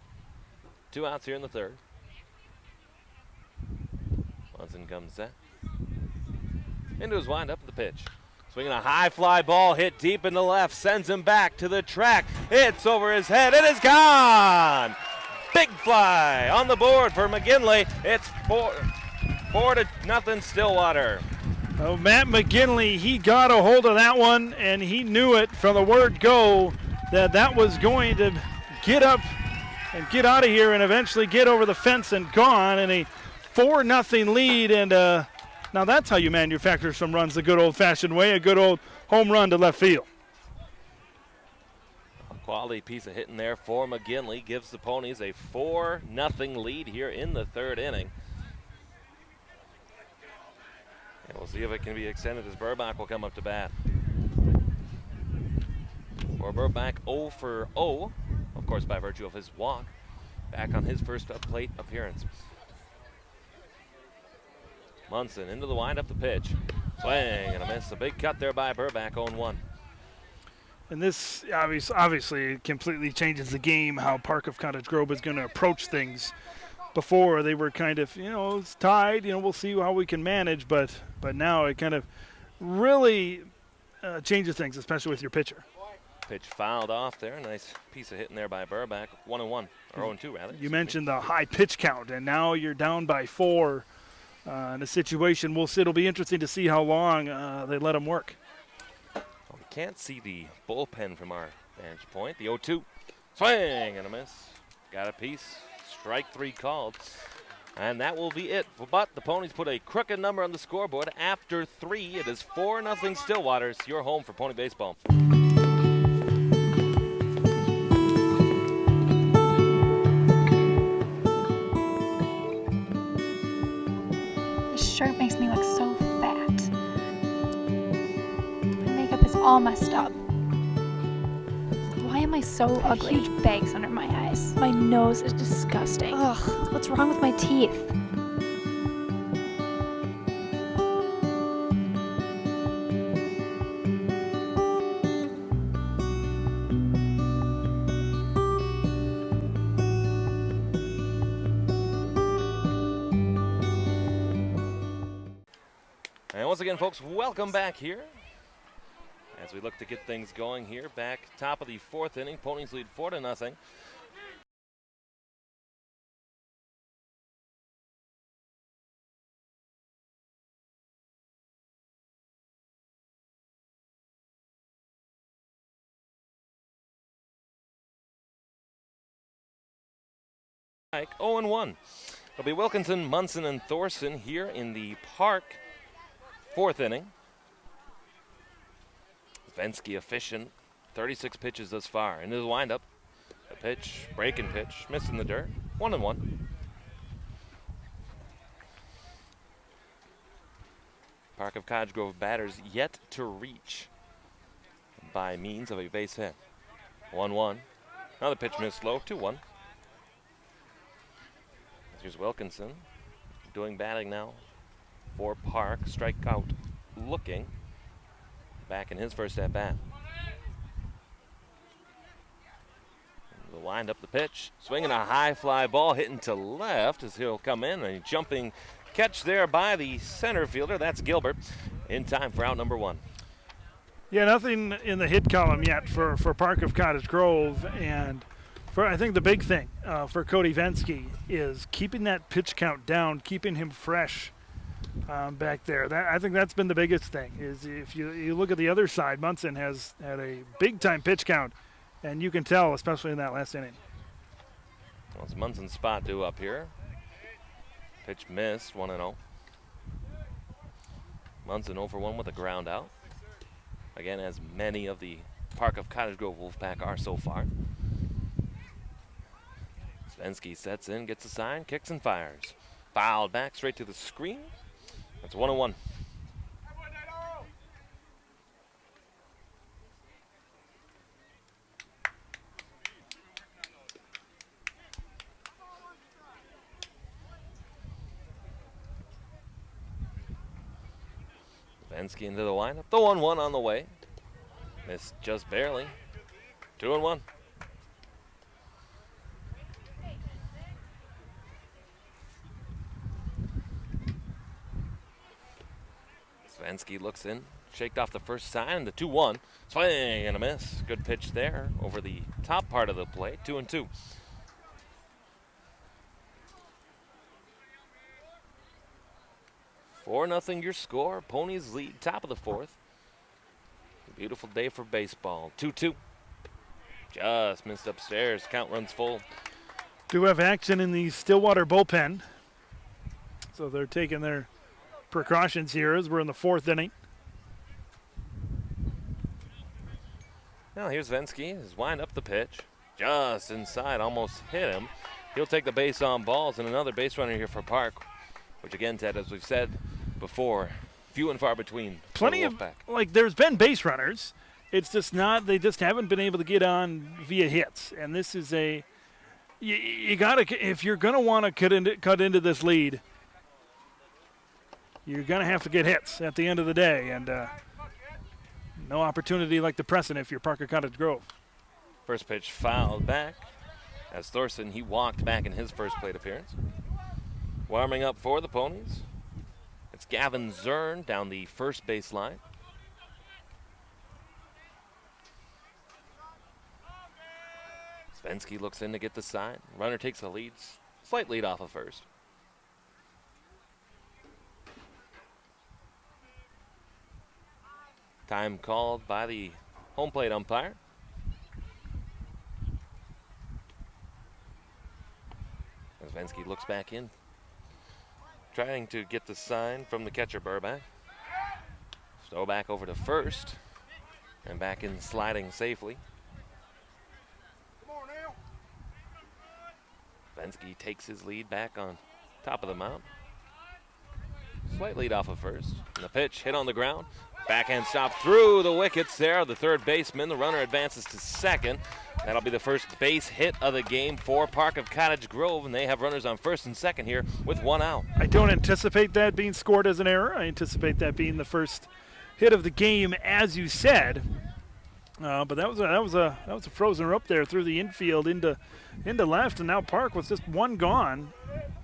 2 outs here in the third. Munson comes set. Into his windup at the pitch. Swinging a high fly ball hit deep in the left. Sends him back to the track. It's over his head. It is gone. Big fly on the board for McGinley. It's 4-0 Stillwater. Oh, Matt McGinley, he got a hold of that one, and he knew it from the word go that was going to get up and get out of here and eventually get over the fence and gone. And a 4-0 lead, and now that's how you manufacture some runs the good old-fashioned way, a good old home run to left field. A quality piece of hitting there for McGinley gives the Ponies a 4-0 lead here in the third inning. And we'll see if it can be extended as Burbach will come up to bat. For Burbach, 0 for 0, of course by virtue of his walk, back on his first plate appearance. Munson into the wind up the pitch. Swing and a miss. A big cut there by Burbach, 0-1. And this obviously completely changes the game, how Park of Cottage Grove is going to approach things. Before they were kind of, it's tied, we'll see how we can manage, but now it kind of really changes things, especially with your pitcher. Pitch fouled off there. Nice piece of hitting there by Burback. 1-1, or 0-2 rather. You mentioned the high pitch count, and now you're down by 4 in a situation. It'll be interesting to see how long they let him work. Well, we can't see the bullpen from our vantage point. The 0-2, swing and a miss. Got a piece. Strike 3 called. And that will be it. But the Ponies put a crooked number on the scoreboard. After 3, it is 4-0 Stillwater. It's your home for Pony Baseball. This shirt makes me look so fat. My makeup is all messed up. Why am I so ugly? Huge bags under my eyes. My nose is disgusting. Ugh, what's wrong with my teeth? And once again, folks, welcome back here. As we look to get things going here, back top of the 4th inning, Ponies lead 4-0. Like 0-1. It'll be Wilkinson, Munson, and Thorson here in the Park 4th inning. Vensky efficient, 36 pitches thus far. Into the windup, a pitch, breaking pitch, missing the dirt, 1-1. Park of Cottage Grove batters yet to reach by means of a base hit. 1-1. Another pitch missed low, 2-1. Here's Wilkinson doing batting now for Park. Strikeout looking. Back in his first at bat. We'll wind up the pitch. Swinging a high fly ball hitting to left as he'll come in. A jumping catch there by the center fielder. That's Gilbert in time for out number 1. Yeah, nothing in the hit column yet for Park of Cottage Grove. And I think the big thing for Cody Vensky is keeping that pitch count down, keeping him fresh. Back there. I think that's been the biggest thing, is if you look at the other side, Munson has had a big-time pitch count, and you can tell, especially in that last inning. Well, it's Munson's spot due up here. Pitch missed, 1-0. Munson 0 for 1 with a ground out. Again, as many of the Park of Cottage Grove Wolfpack are so far. Svensky sets in, gets a sign, kicks and fires. Fouled back straight to the screen. That's 1-1. Vensky into the lineup. The 1-1 on the way. Missed just barely. 2-1. Vensky looks in, shaked off the first sign, the 2-1. Swing and a miss. Good pitch there over the top part of the plate. 2-2. Four nothing your score. Ponies lead top of the 4th. A beautiful day for baseball. 2-2. Just missed upstairs. Count runs full. Do have action in the Stillwater bullpen. So they're taking their precautions here as we're in the 4th inning. Now here's Vensky. He's wind up the pitch. Just inside, almost hit him. He'll take the base on balls, and another base runner here for Park, which again, Ted, as we've said before, few and far between. Plenty of, there's been base runners. It's just not, they just haven't been able to get on via hits. And this is you got to, if you're going to want to cut into this lead, you're going to have to get hits at the end of the day. And no opportunity like the precedent if you're Parker Cottage Grove. First pitch fouled back as Thorson, he walked back in his first plate appearance. Warming up for the Ponies, it's Gavin Zern down the first base line. Svensky looks in to get the sign. Runner takes a lead, slight lead off of first. Time called by the home plate umpire. Svensky looks back in, trying to get the sign from the catcher Burback. Throw back over to first, and back in sliding safely. Svensky takes his lead back on top of the mound. Slight lead off of first. And the pitch hit on the ground. Backhand stop through the wickets there. The third baseman. The runner advances to second. That'll be the first base hit of the game for Park of Cottage Grove, and they have runners on first and second here with one out. I don't anticipate that being scored as an error. I anticipate that being the first hit of the game, as you said. But that was a frozen up there through the infield into left, and now Park with just one gone.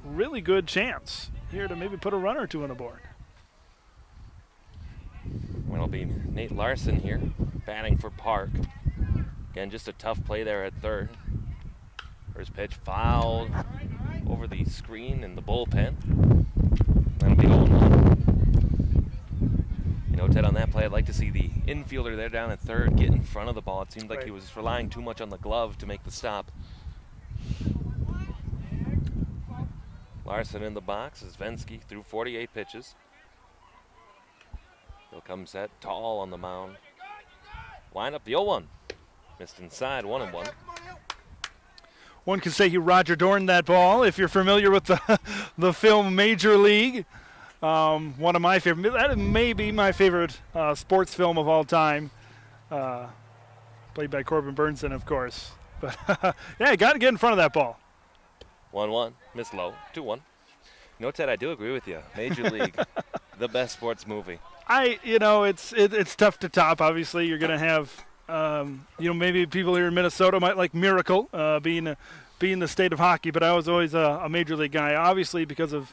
Really good chance here to maybe put a runner or two on the board. Well, it'll be Nate Larson here batting for Park. Again, just a tough play there at third. First pitch fouled over the screen in the bullpen. That'll be 0-1. You know, Ted, on that play, I'd like to see the infielder there down at third get in front of the ball. It seemed like he was relying too much on the glove to make the stop. Larson in the box. Svensky threw 48 pitches. He'll come set tall on the mound. Line up the 0-1. Missed inside, 1-1. One can say he Roger Dorned that ball. If you're familiar with the film Major League, one of my favorite, that may be my favorite sports film of all time, played by Corbin Burnson, of course. But yeah, got to get in front of that ball. 1-1, missed low, 2-1. You know, Ted, I do agree with you. Major League, the best sports movie. It's tough to top. Obviously, you're going to have, maybe people here in Minnesota might like Miracle, being the state of hockey. But I was always a Major League guy, obviously because of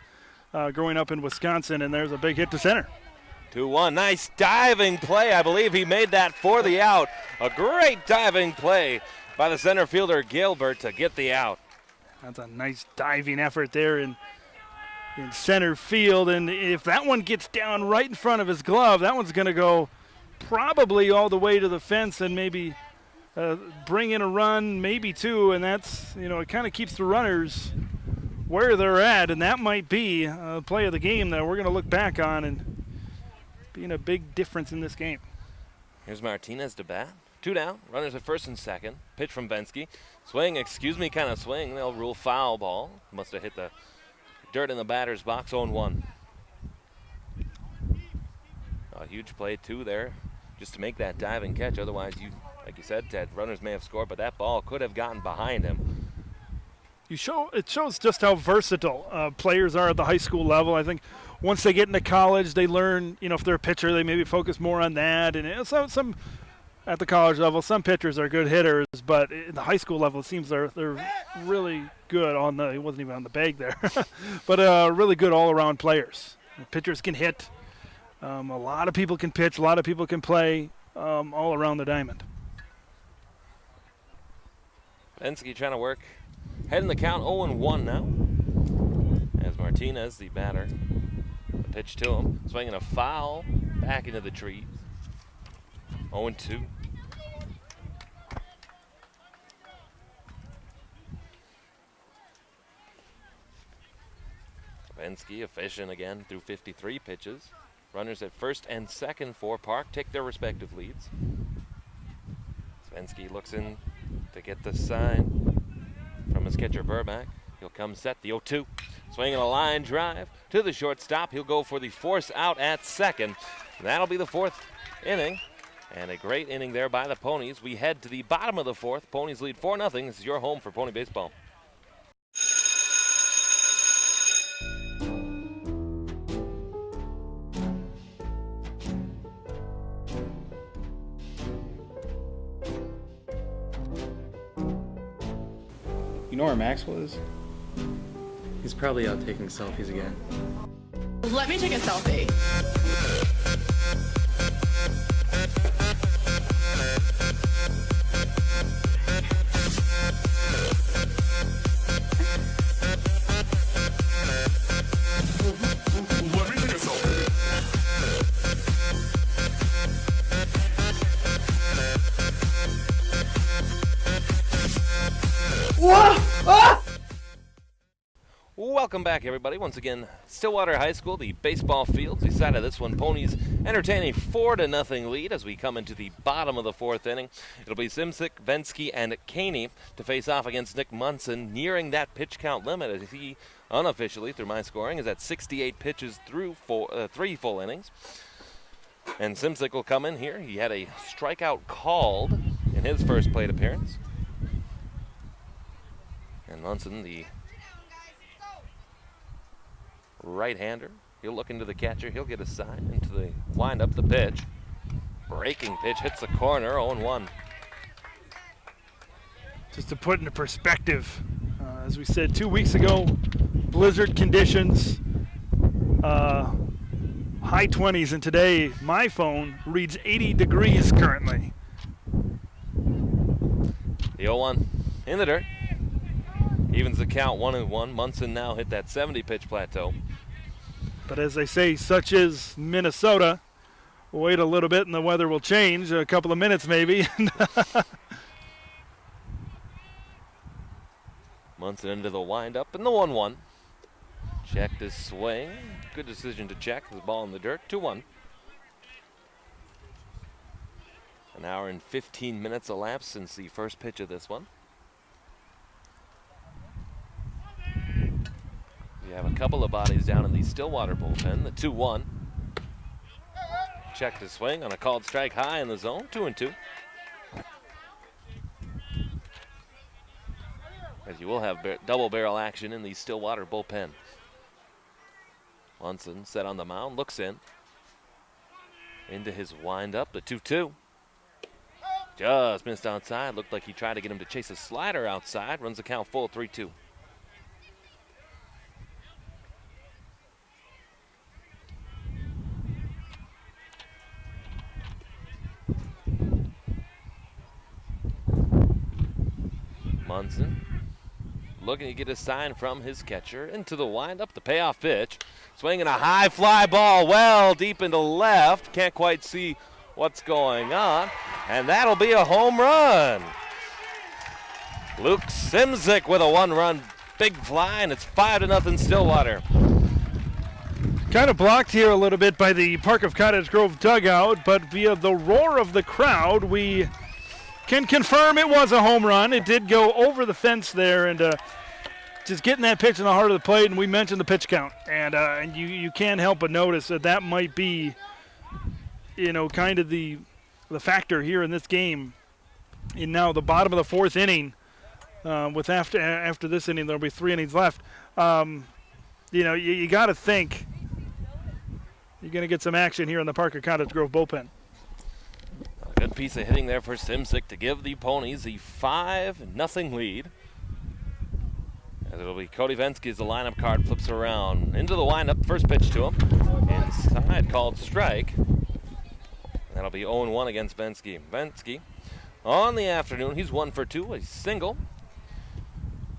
growing up in Wisconsin. And there's a big hit to center. 2-1, nice diving play. I believe he made that for the out. A great diving play by the center fielder Gilbert to get the out. That's a nice diving effort there in center field, and if that one gets down right in front of his glove, that one's going to go probably all the way to the fence and maybe bring in a run, maybe two, and that's, it kind of keeps the runners where they're at, and that might be a play of the game that we're going to look back on and being a big difference in this game. Here's Martinez to bat. 2 down, runners at first and second. Pitch from Vensky. Swing, kind of swing. They'll rule foul ball. Must have hit the dirt in the batter's box. 0-1. A huge play, too, there, just to make that diving catch. Otherwise, like you said, Ted, runners may have scored, but that ball could have gotten behind him. It shows just how versatile players are at the high school level. I think once they get into college, they learn, if they're a pitcher, they maybe focus more on that. And some at the college level, some pitchers are good hitters, but at the high school level, it seems they're really good he wasn't even on the bag there, but really good all-around players. Pitchers can hit. A lot of people can pitch. A lot of people can play all around the diamond. Vensky trying to work. Head in the count, 0-1 now. As Martinez, the batter, the pitch to him. Swinging a foul back into the trees. 0-2. Vensky efficient again through 53 pitches. Runners at first and second for Park take their respective leads. Vensky looks in to get the sign from his catcher Burback. He'll come set the 0-2. Swinging a line drive to the shortstop. He'll go for the force out at second. That'll be the fourth inning. And a great inning there by the Ponies. We head to the bottom of the fourth. Ponies lead 4-0. This is your home for Pony Baseball. You know where Maxwell is? He's probably out taking selfies again. Let me take a selfie. Welcome back, everybody. Once again, Stillwater High School, the baseball fields. We side of this one, Ponies entertain a 4-0 lead as we come into the bottom of the fourth inning. It'll be Simsik, Vensky, and Caney to face off against Nick Munson, nearing that pitch count limit as he unofficially, through my scoring, is at 68 pitches through 3 full innings. And Simsik will come in here. He had a strikeout called in his first plate appearance. And Munson, the right-hander, he'll look into the catcher. He'll get a sign into the wind up the pitch. Breaking pitch hits the corner, 0-1. Just to put into perspective, as we said 2 weeks ago, blizzard conditions, high 20s, and today my phone reads 80 degrees currently. The 0-1 in the dirt. Evens the count 1-1. Munson now hit that 70-pitch plateau. But as they say, such is Minnesota. We'll wait a little bit and the weather will change, a couple of minutes maybe. Munson into the windup and the 1-1. Checked his swing. Good decision to check the ball in the dirt. 2-1. An hour and 15 minutes elapsed since the first pitch of this one. We have a couple of bodies down in the Stillwater bullpen. The 2-1. Checked his swing on a called strike high in the zone. 2-2. As you will have double barrel action in the Stillwater bullpen. Munson set on the mound, looks in. Into his windup, the 2-2. Just missed outside. Looked like he tried to get him to chase a slider outside. Runs the count full, 3-2. Munson looking to get a sign from his catcher. Into the windup, the payoff pitch. Swinging a high fly ball well deep into left. Can't quite see what's going on. And that'll be a home run. Luke Simsik with a 1-run big fly, and it's 5-0 Stillwater. Kind of blocked here a little bit by the Park of Cottage Grove dugout, but via the roar of the crowd, we can confirm it was a home run. It did go over the fence there, and just getting that pitch in the heart of the plate, and we mentioned the pitch count. And you can't help but notice that might be, kind of the factor here in this game. In now the bottom of the fourth inning, with after this inning, there'll be 3 innings left. You got to think you're going to get some action here in the Park of Cottage Grove bullpen. A good piece of hitting there for Simsik to give the Ponies the 5-0 lead. As it'll be Cody Vensky as the lineup card flips around. Into the windup, first pitch to him. Inside, called strike. That'll be 0-1 against Vensky. Vensky, on the afternoon, he's 1 for 2, a single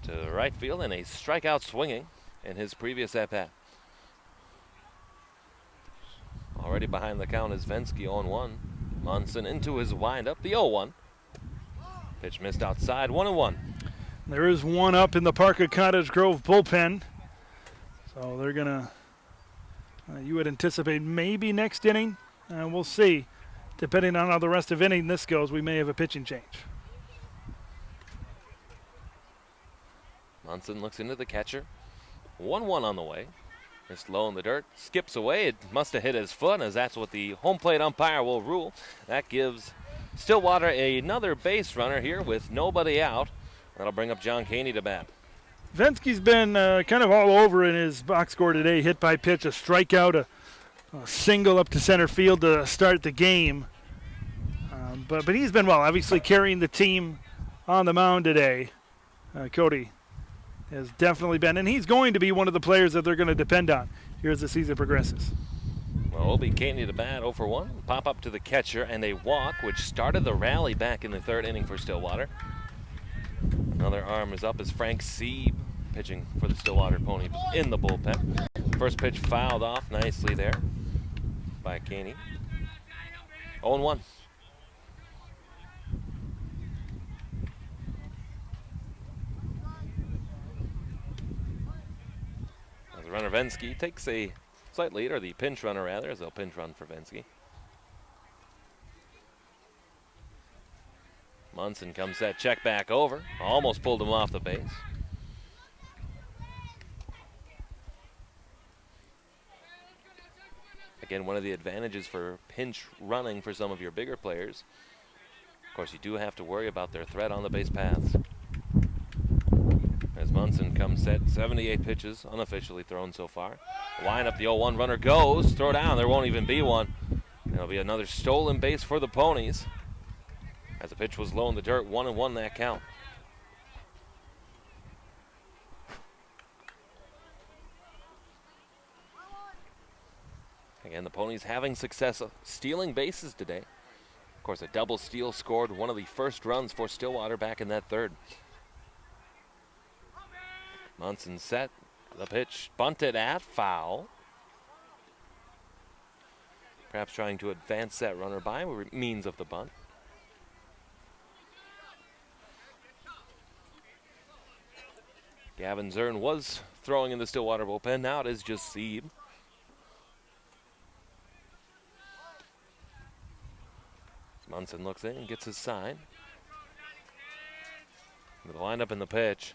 to the right field and a strikeout swinging in his previous at-bat. Already behind the count is Vensky, 0-1. Munson into his windup, the 0-1. Pitch missed outside, 1-1. There is one up in the Park of Cottage Grove bullpen. So they're going to, you would anticipate maybe next inning. We'll see. Depending on how the rest of inning this goes, we may have a pitching change. Munson looks into the catcher. 1-1 on the way. Just low in the dirt. Skips away. It must have hit his foot, as that's what the home plate umpire will rule. That gives Stillwater another base runner here with nobody out. That'll bring up John Caney to bat. Vensky's been kind of all over in his box score today. Hit by pitch, a strikeout, a single up to center field to start the game. But he's been well, obviously carrying the team on the mound today. Cody has definitely been, and he's going to be one of the players that they're going to depend on here as the season progresses. Well, it'll be Caney to bat, 0 for 1. Pop up to the catcher, and a walk, which started the rally back in the third inning for Stillwater. Another arm is up as Frank Sieb pitching for the Stillwater Ponies in the bullpen. First pitch fouled off nicely there by Caney. 0-1. runner Vensky takes a slight lead, or the pinch runner rather, as they'll pinch run for Vensky. Munson comes set, check back over. Almost pulled him off the base. Again, one of the advantages for pinch running for some of your bigger players, of course, you do have to worry about their threat on the base paths. As Munson comes set, 78 pitches unofficially thrown so far. Line up, the 0-1 runner goes, throw down, there won't even be one. There'll be another stolen base for the Ponies. As the pitch was low in the dirt, 1-1 that count. Again, the Ponies having success stealing bases today. Of course, a double steal scored one of the first runs for Stillwater back in that third. Munson set, the pitch bunted at, foul. Perhaps trying to advance that runner by means of the bunt. Gavin Zern was throwing in the Stillwater bullpen. Now it is just Sieb. Munson looks in and gets his sign. The lineup in the pitch.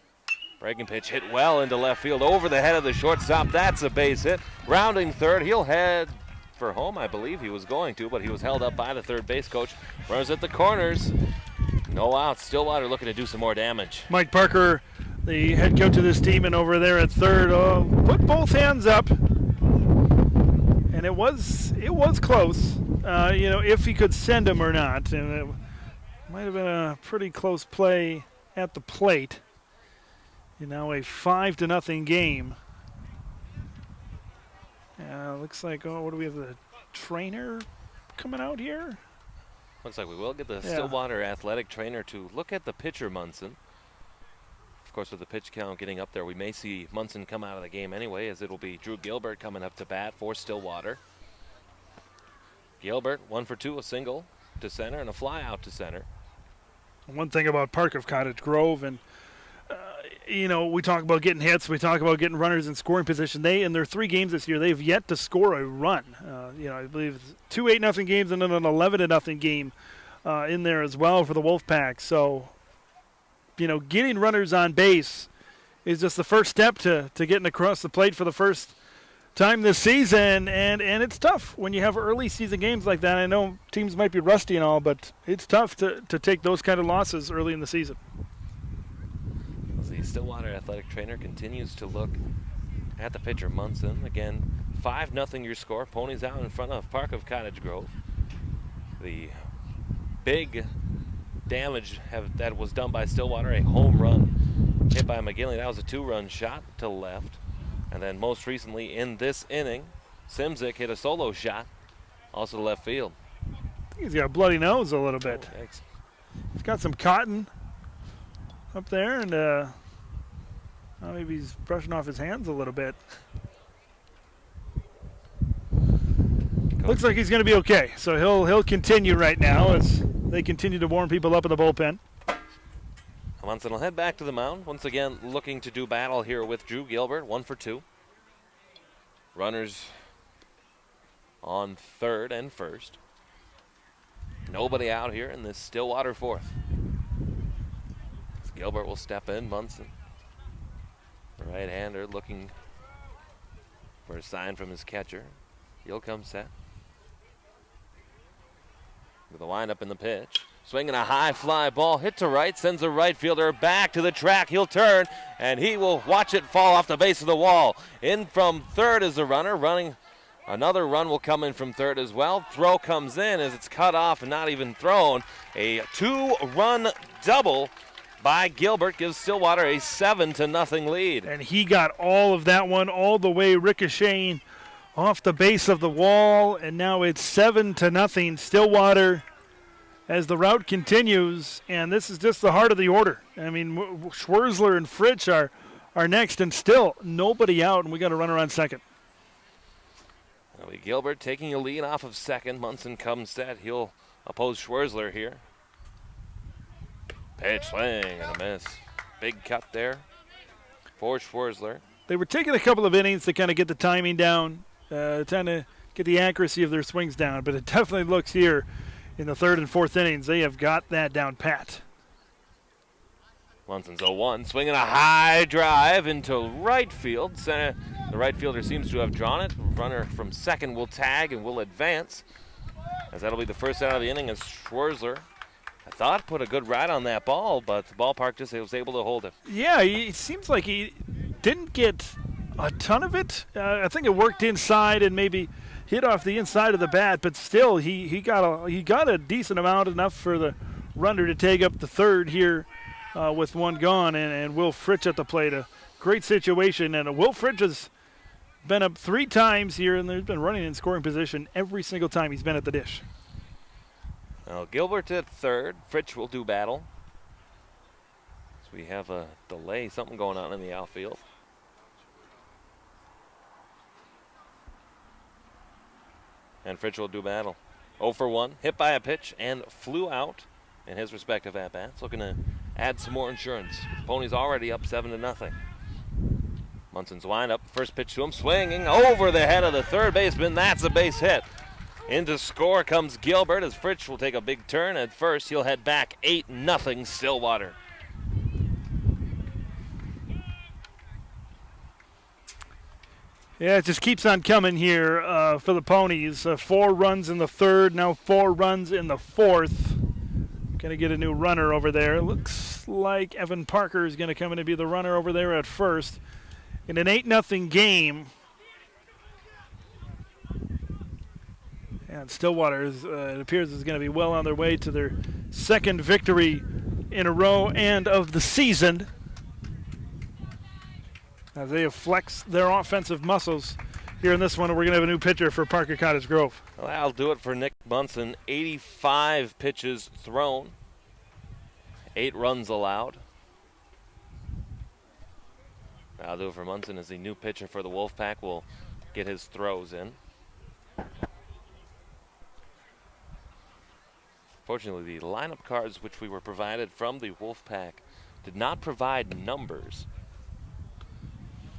Breaking pitch hit well into left field over the head of the shortstop. That's a base hit. Rounding third, he'll head for home. I believe he was going to, but he was held up by the third base coach. Runners at the corners. No outs. Stillwater looking to do some more damage. Mike Parker, the head coach of this team, and over there at third, put both hands up. And it was close, if he could send him or not. And it might have been a pretty close play at the plate. Now a 5-0 game. Looks like, what do we have, the trainer coming out here? Looks like we will get the Stillwater athletic trainer to look at the pitcher, Munson. Of course, with the pitch count getting up there, we may see Munson come out of the game anyway, as it'll be Drew Gilbert coming up to bat for Stillwater. Gilbert, 1 for 2, a single to center and a fly out to center. One thing about Park of Cottage Grove, and we talk about getting hits, we talk about getting runners in scoring position. In their 3 games this year, they've yet to score a run. I believe 2 8-0 games and then an 11-0 game in there as well for the Wolfpack. So, getting runners on base is just the first step to getting across the plate for the first time this season, and it's tough when you have early season games like that. I know teams might be rusty and all, but it's tough to take those kind of losses early in the season. The Stillwater athletic trainer continues to look at the pitcher, Munson. Again, 5-0 your score. Ponies out in front of Park of Cottage Grove. The big damage that was done by Stillwater, a home run hit by McGinley. That was a 2-run shot to left. And then most recently in this inning, Simzik hit a solo shot, also to left field. I think he's got a bloody nose a little bit. Oh, thanks. He's got some cotton up there, and maybe he's brushing off his hands a little bit. Looks like he's going to be okay, so he'll continue right now as they continue to warm people up in the bullpen. Munson will head back to the mound. Once again, looking to do battle here with Drew Gilbert, 1 for 2. Runners on third and first. Nobody out here in this Stillwater fourth. Gilbert will step in. Munson, the right-hander, looking for a sign from his catcher. He'll come set. With the lineup in the pitch. Swinging a high fly ball, hit to right, sends the right fielder back to the track. He'll turn, and he will watch it fall off the base of the wall. In from third is the runner, running. Another run will come in from third as well. Throw comes in as it's cut off and not even thrown. A 2-run double by Gilbert gives Stillwater a 7-0 lead. And he got all of that one all the way ricocheting off the base of the wall, and now it's 7-0 Stillwater as the route continues, and this is just the heart of the order. I mean, Schwerzler and Fritsch are next, and still nobody out, and we got a runner on second. Gilbert taking a lead off of second. Munson comes set. He'll oppose Schwerzler here. Pitch, swing, and a miss. Big cut there for Schwerzler. they were taking a couple of innings to kind of get the timing down, trying to get the accuracy of their swings down. But it definitely looks here in the third and fourth innings, they have got that down pat. Munson's 0-1, swinging a high drive into right field. The right fielder seems to have drawn it. Runner from second will tag and will advance, as that'll be the first out of the inning as Schwerzler, I thought, put a good ride on that ball, but the ballpark just was able to hold it. Yeah, it seems like he didn't get a ton of it. I think it worked inside and maybe hit off the inside of the bat, but still he got a decent amount, enough for the runner to take up the third here with one gone, and Will Fritsch at the plate. A great situation, and Will Fritsch has been up 3 times here, and they've been running in scoring position every single time he's been at the dish. Now Gilbert at third. Fritsch will do battle. So we have a delay, something going on in the outfield. And Fritsch will do battle. 0 for 1, hit by a pitch and flew out in his respective at-bats. Looking to add some more insurance. The Ponies already up 7-0. Munson's windup, first pitch to him, swinging over the head of the third baseman. That's a base hit. Into score comes Gilbert as Fritsch will take a big turn. At first, he'll head back 8-0 Stillwater. Yeah, it just keeps on coming here for the Ponies. 4 runs in the third, now 4 runs in the fourth. Going to get a new runner over there. Looks like Evan Parker is going to come in and be the runner over there at first. In an 8-0 game. And Stillwater, it appears, is going to be well on their way to their second victory in a row and of the season, as they have flexed their offensive muscles here in this one. We're going to have a new pitcher for Parker Cottage Grove. Well, that'll do it for Nick Munson. 85 pitches thrown, 8 runs allowed. That'll do it for Munson as the new pitcher for the Wolfpack will get his throws in. Fortunately, the lineup cards which we were provided from the Wolfpack did not provide numbers.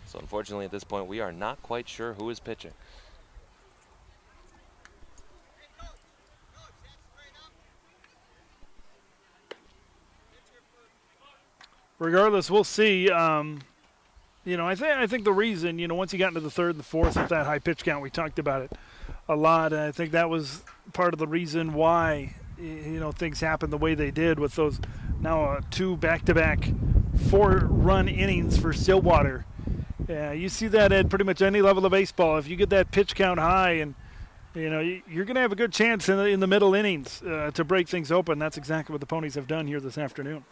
So unfortunately at this point we are not quite sure who is pitching. Regardless, we'll see. I think the reason, once you got into the third and the fourth with that high pitch count, we talked about it a lot, and I think that was part of the reason why things happened the way they did with those now 2 back-to-back 4-run innings for Stillwater. You see that at pretty much any level of baseball. If you get that pitch count high, and you're going to have a good chance in the middle innings to break things open. That's exactly what the Ponies have done here this afternoon.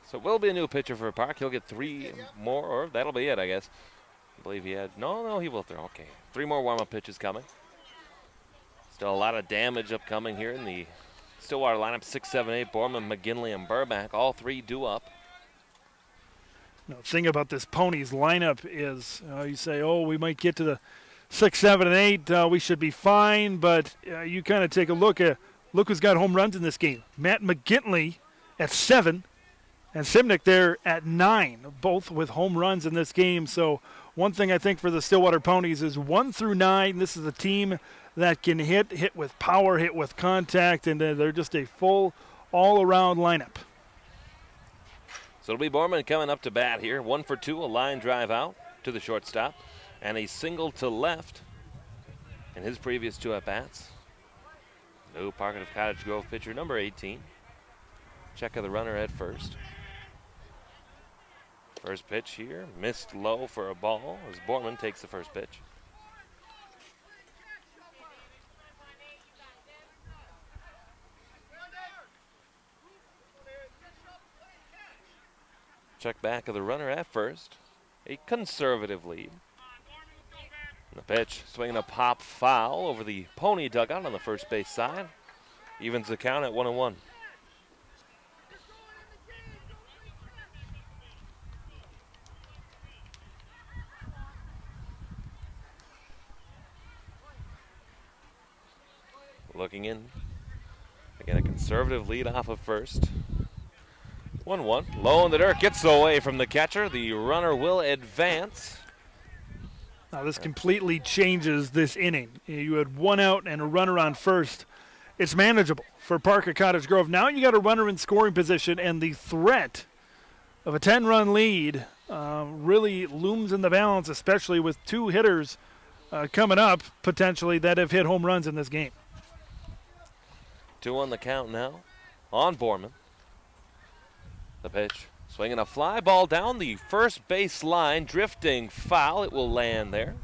So it will be a new pitcher for Park. He'll get 3 more, or that'll be it, I guess. I believe he had, no, he will throw. Okay, 3 more warm-up pitches coming. Still a lot of damage upcoming here in the Stillwater lineup. 6, 7, 8, Borman, McGinley, and Burback. All 3 due up. The thing about this Ponies lineup is you say, we might get to the 6, 7, and 8. We should be fine, but you kind of take a look who's got home runs in this game. Matt McGinley at 7, and Simnick there at 9, both with home runs in this game. So one thing I think for the Stillwater Ponies is 1 through 9, this is a team that can hit with power, hit with contact, and they're just a full all-around lineup. So it'll be Borman coming up to bat here. 1 for 2, a line drive out to the shortstop, and a single to left in his previous 2 at-bats. New Parker of Cottage Grove pitcher, number 18. Check of the runner at first. First pitch here, missed low for a ball as Borman takes the first pitch. Check back of the runner at first. A conservative lead. And the pitch, swinging a pop foul over the Pony dugout on the first base side. Evens the count at 1-1. Looking in. Again, a conservative lead off of first. 1-1. Low in the dirt, gets away from the catcher. The runner will advance. Now this completely changes this inning. You had one out and a runner on first. It's manageable for Park at Cottage Grove. Now you got a runner in scoring position, and the threat of a 10-run lead really looms in the balance, especially with two hitters coming up potentially that have hit home runs in this game. 2 on the count now on Borman. The pitch, swinging a fly ball down the first base line, drifting foul. It will land there.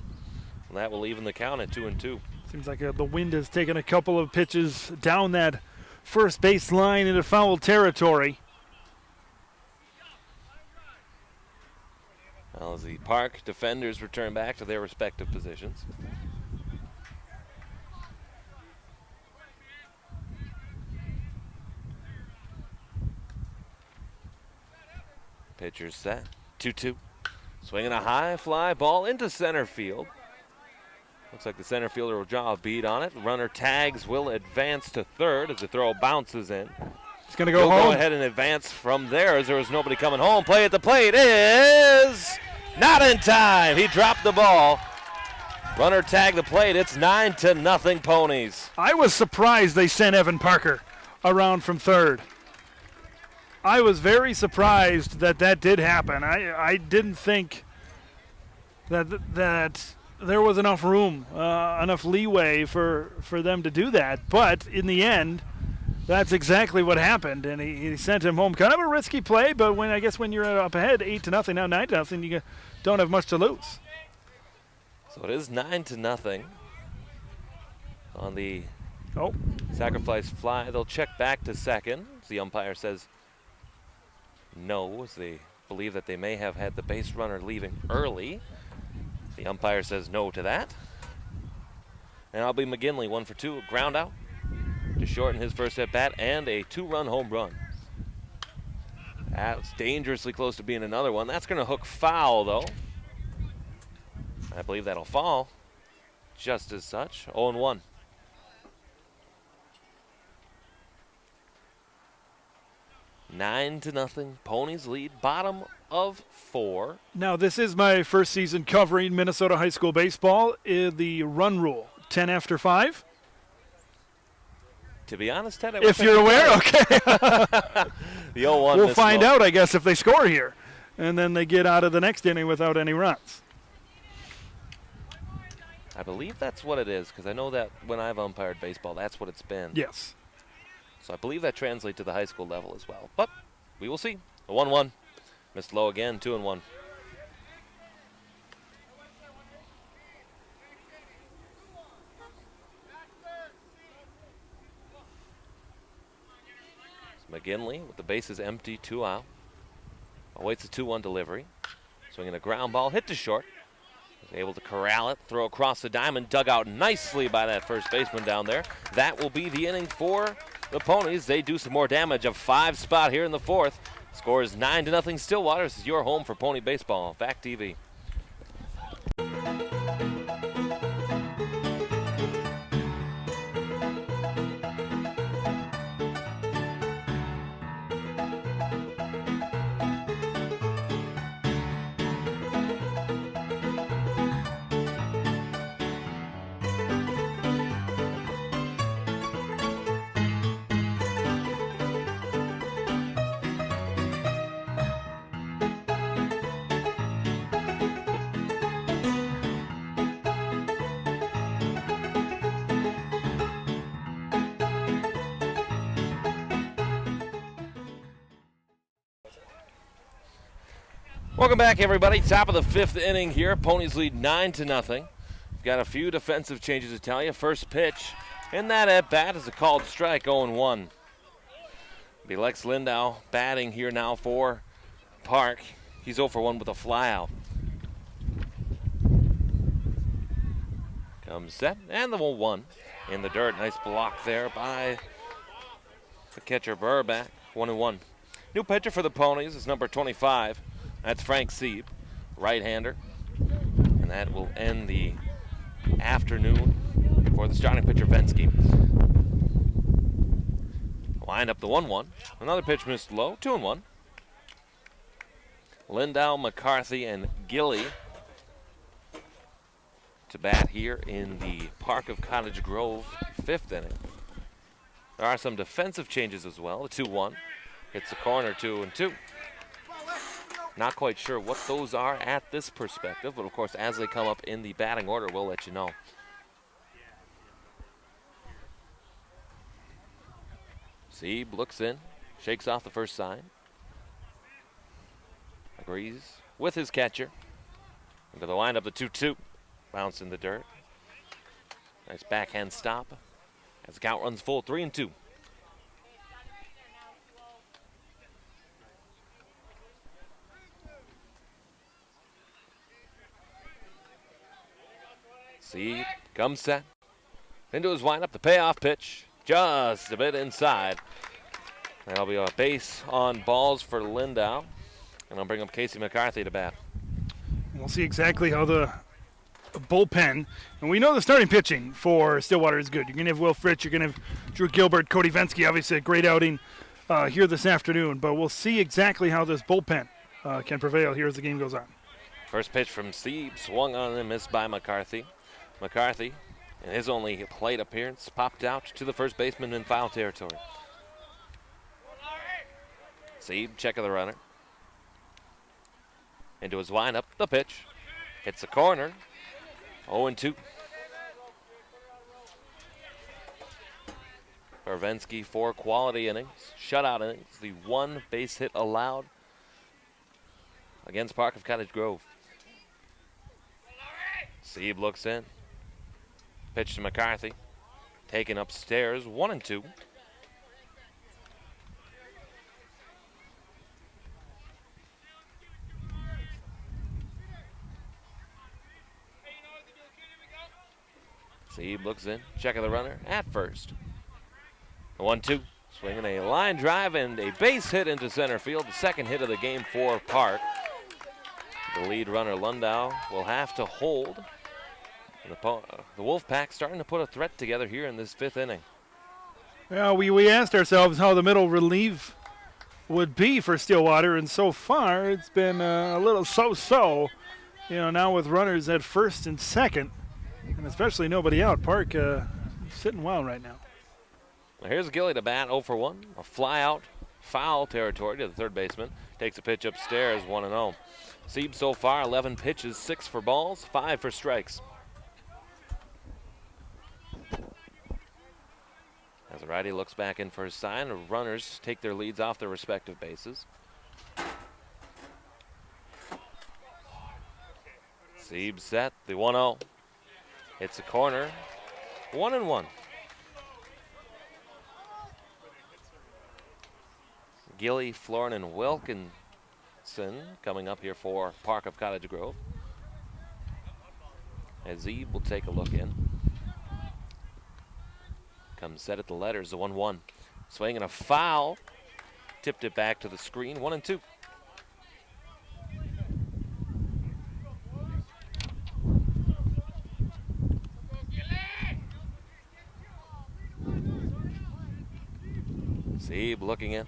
And that will even the count at 2-2. Seems like the wind has taken a couple of pitches down that first base line into foul territory. Well, as the Park defenders return back to their respective positions. Pitcher's set. 2-2. Swinging a high fly ball into center field. Looks like the center fielder will draw a bead on it. Runner tags, will advance to third as the throw bounces in. He's going to go home. Go ahead and advance from there as there was nobody coming home. Play at the plate is not in time. He dropped the ball. Runner tagged the plate. It's 9-0 Ponies. I was surprised they sent Evan Parker around from third. I was very surprised that did happen. I didn't think that there was enough room, enough leeway for them to do that. But in the end, that's exactly what happened, and he sent him home. Kind of a risky play, but when you're up ahead 8-0, now 9-0, you don't have much to lose. So it is 9-0 on the sacrifice fly. They'll check back to second. The umpire says no, as they believe that they may have had the base runner leaving early. The umpire says no to that. And I'll be McGinley, 1 for 2, a ground out to shorten his first at bat and a 2-run home run. That's dangerously close to being another one. That's going to hook foul, though. I believe that'll fall just as such. 0-1. Nine to nothing. Ponies lead, bottom of 4. Now, this is my first season covering Minnesota high school baseball. The run rule, 10 after 5. To be honest, Ted, if you're aware, okay. The 0-1. We'll find out, I guess, if they score here. And then they get out of the next inning without any runs. I believe that's what it is, because I know that when I've umpired baseball, that's what it's been. Yes. So I believe that translates to the high school level as well. But we will see. A 1-1. Missed low again, 2-1. McGinley with the bases empty, 2 out. Awaits a 2-1 delivery. Swinging a ground ball, hit to short. Was able to corral it, throw across the diamond, dug out nicely by that first baseman down there. That will be the inning for the Ponies. They do some more damage. A 5 spot here in the 4th. Score is 9-0 Stillwater. This is your home for Pony Baseball. Fact TV. Welcome back, everybody. Top of the 5th inning here. Ponies lead 9-0. We've got a few defensive changes to tell you. First pitch, and that at bat is a called strike, 0-1. Be Lex Lindau batting here now for Park. He's 0 for 1 with a flyout. Comes set, and the 1 in the dirt. Nice block there by the catcher Burback. 1-1. New pitcher for the Ponies is number 25. That's Frank Sieb, right-hander. And that will end the afternoon for the starting pitcher, Vensky. Lined up the 1-1. Another pitch missed low, 2-1. Lindau, McCarthy, and Gilly to bat here in the Park of Cottage Grove 5th inning. There are some defensive changes as well. The 2-1 hits the corner, 2-2. Not quite sure what those are at this perspective, but of course as they come up in the batting order, we'll let you know. Sieb looks in, shakes off the first sign. Agrees with his catcher. Into the windup, the 2-2. Bounce in the dirt. Nice backhand stop as the count runs full, 3-2. Sieb comes set. Into his windup, the payoff pitch. Just a bit inside. That'll be a base on balls for Lindau. And I'll bring up Casey McCarthy to bat. We'll see exactly how the bullpen, and we know the starting pitching for Stillwater is good. You're going to have Will Fritz, you're going to have Drew Gilbert, Cody Vensky, obviously a great outing here this afternoon. But we'll see exactly how this bullpen can prevail here as the game goes on. First pitch from Sieb, swung on and missed by McCarthy. McCarthy, in his only plate appearance, popped out to the first baseman in foul territory. Sieb, check of the runner. Into his windup, the pitch. Hits the corner. 0-2. Vervensky, 4 quality innings, shutout innings, the 1 base hit allowed against Park of Cottage Grove. Sieb looks in. Pitch to McCarthy. Taken upstairs, 1-2. Sieb looks in, check of the runner at first. 1-2, swinging a line drive and a base hit into center field. The second hit of the game for Park. The lead runner, Lindau, will have to hold. The Wolfpack starting to put a threat together here in this 5th inning. Yeah, we asked ourselves how the middle relief would be for Stillwater, and so far it's been a little so-so. You know, now with runners at first and second, and especially nobody out, Park sitting well right now. Well, here's Gilly to bat, 0 for 1. A fly out, foul territory to the third baseman. Takes a pitch upstairs, 1-0. Sieb so far, 11 pitches, 6 for balls, 5 for strikes. As the righty looks back in for his sign, the runners take their leads off their respective bases. Sieb set, the 1-0. Hits the corner, 1-1. Gilly, Florin, and Wilkinson coming up here for Park of Cottage Grove. As Sieb will take a look in. Comes set at the letters, the 1-1. Swing and a foul. Tipped it back to the screen, 1-2. Sieb looking in.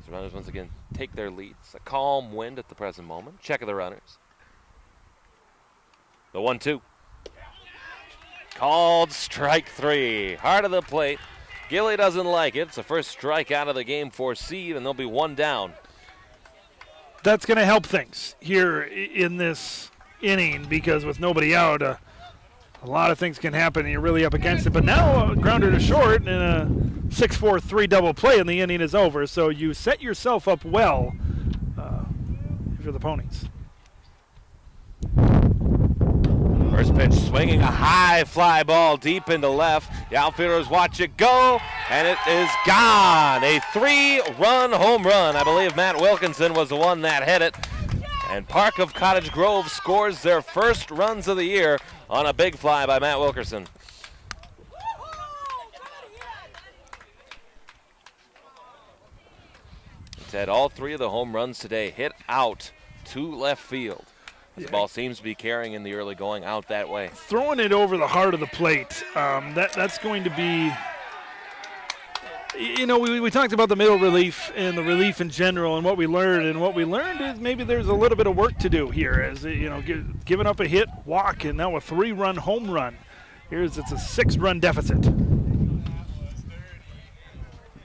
The runners once again take their leads. A calm wind at the present moment. Check of the runners. The 1-2. Called strike 3. Heart of the plate. Gilly doesn't like it. It's the first strike out of the game for Sieb, and they'll be 1 down. That's going to help things here in this inning, because with nobody out, a lot of things can happen, and you're really up against it. But now a grounder to short and a 6-4-3 double play, and the inning is over. So you set yourself up well for the Ponies. First pitch swinging, a high fly ball deep into left. The outfielders watch it go, and it is gone. A 3-run home run. I believe Matt Wilkinson was the one that hit it. And Park of Cottage Grove scores their first runs of the year on a big fly by Matt Wilkerson. Ted, all 3 of the home runs today hit out to left field. The ball seems to be carrying in the early going out that way. Throwing it over the heart of the plate, that's going to be, You know, we talked about the middle relief and the relief in general and what we learned. And what we learned is maybe there's a little bit of work to do here as, you know, giving up a hit, walk, and now a 3-run home run. It's a 6-run deficit.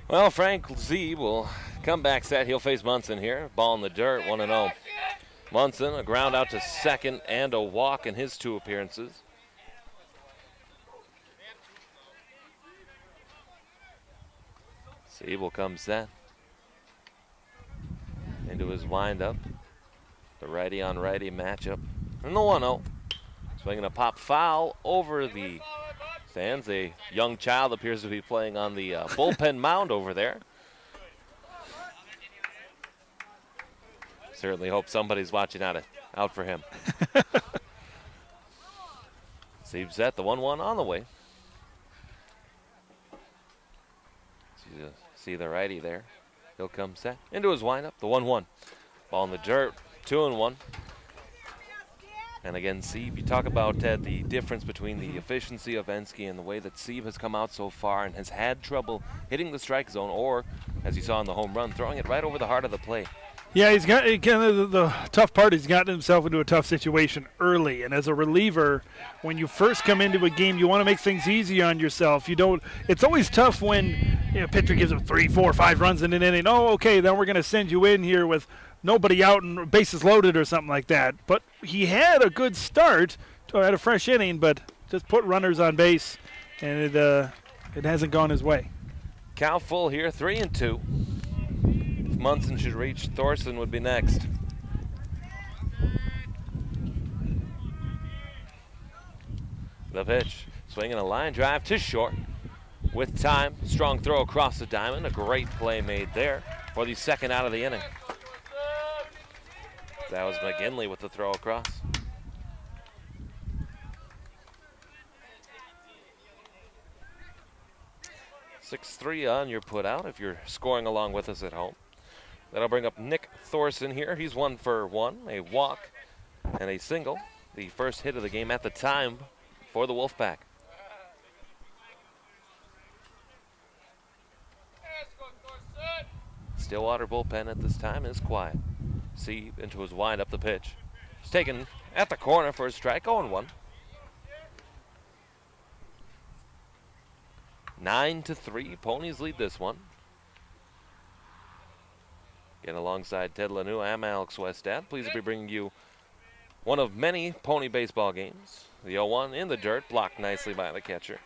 Well, Frank Z will come back set. He'll face Munson here. Ball in the dirt, 1-0. Munson, a ground out to second and a walk in his 2 appearances. Z will come set. Into his windup. The righty on righty matchup. And the 1-0. Swinging a pop foul over the stands. A young child appears to be playing on the bullpen mound over there. Certainly hope somebody's watching out for him. Steve set, the 1-1 on the way. See the righty there. He'll come set. Into his windup, the 1-1. Ball in the dirt, 2-1. And again, Sieb, you talk about, Ted, the difference between the efficiency of Ensky and the way that Sieb has come out so far and has had trouble hitting the strike zone or, as you saw in the home run, throwing it right over the heart of the plate. Yeah, he's got kind of the tough part. He's gotten himself into a tough situation early, and as a reliever, when you first come into a game, you want to make things easy on yourself. You don't. It's always tough when a pitcher gives him 3, 4, 5 runs in an inning. Oh, okay, then we're going to send you in here with nobody out and bases loaded or something like that. But he had a good start, had a fresh inning, but just put runners on base, and it hasn't gone his way. Count full here, 3-2. If Munson should reach, Thorson would be next. The pitch, swinging a line drive to short. With time, strong throw across the diamond. A great play made there for the second out of the inning. That was McGinley with the throw across. .63 on your putout if you're scoring along with us at home. That'll bring up Nick Thorson here. He's 1 for 1, a walk and a single. The first hit of the game at the time for the Wolfpack. Stillwater bullpen at this time is quiet. See into his wind up the pitch. It's taken at the corner for a strike, 0-1. 9-3, Ponies lead this one. Again, alongside Ted Lanou, I'm Alex Westad. Pleased to be bringing you one of many Pony baseball games. The 0-1 in the dirt, blocked nicely by the catcher.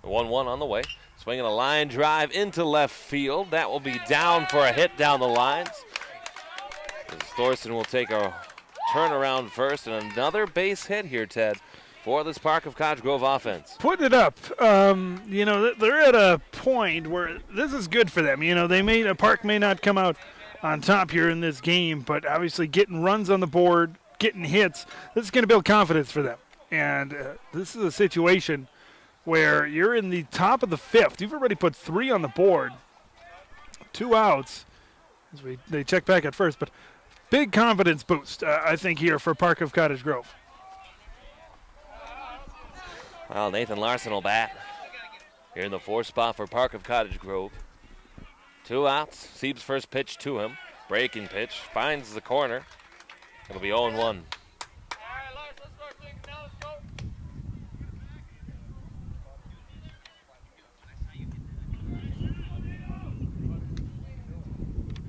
The 1-1 on the way. Swinging a line drive into left field. That will be down for a hit down the lines. As Thorson will take a turnaround first and another base hit here, Ted, for this Park of Cottage Grove offense. Putting it up. You know, they're at a point where this is good for them. You know, Park may not come out on top here in this game, but obviously getting runs on the board, getting hits, this is going to build confidence for them. And this is a situation where you're in the top of the 5th. You've already put 3 on the board, 2 outs as they check back at first. But big confidence boost, I think, here for Park of Cottage Grove. Well, Nathan Larson will bat here in the 4th spot for Park of Cottage Grove. 2 outs. Sieb's first pitch to him. Breaking pitch. Finds the corner. It'll be 0-1.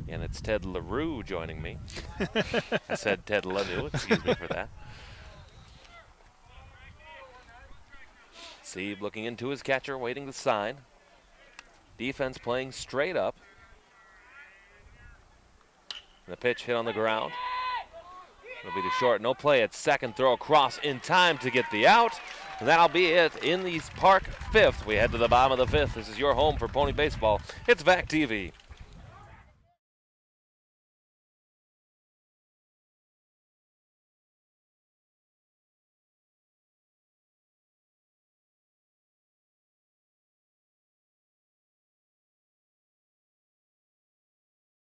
And it's Ted LaRue joining me. I said Ted LaRue, excuse me for that. Sieb looking into his catcher, waiting the sign. Defense playing straight up. And the pitch hit on the ground. It'll be to short, no play at second, throw across in time to get the out. And that'll be it in the Park 5th. We head to the bottom of the 5th. This is your home for Pony Baseball. It's VAC TV.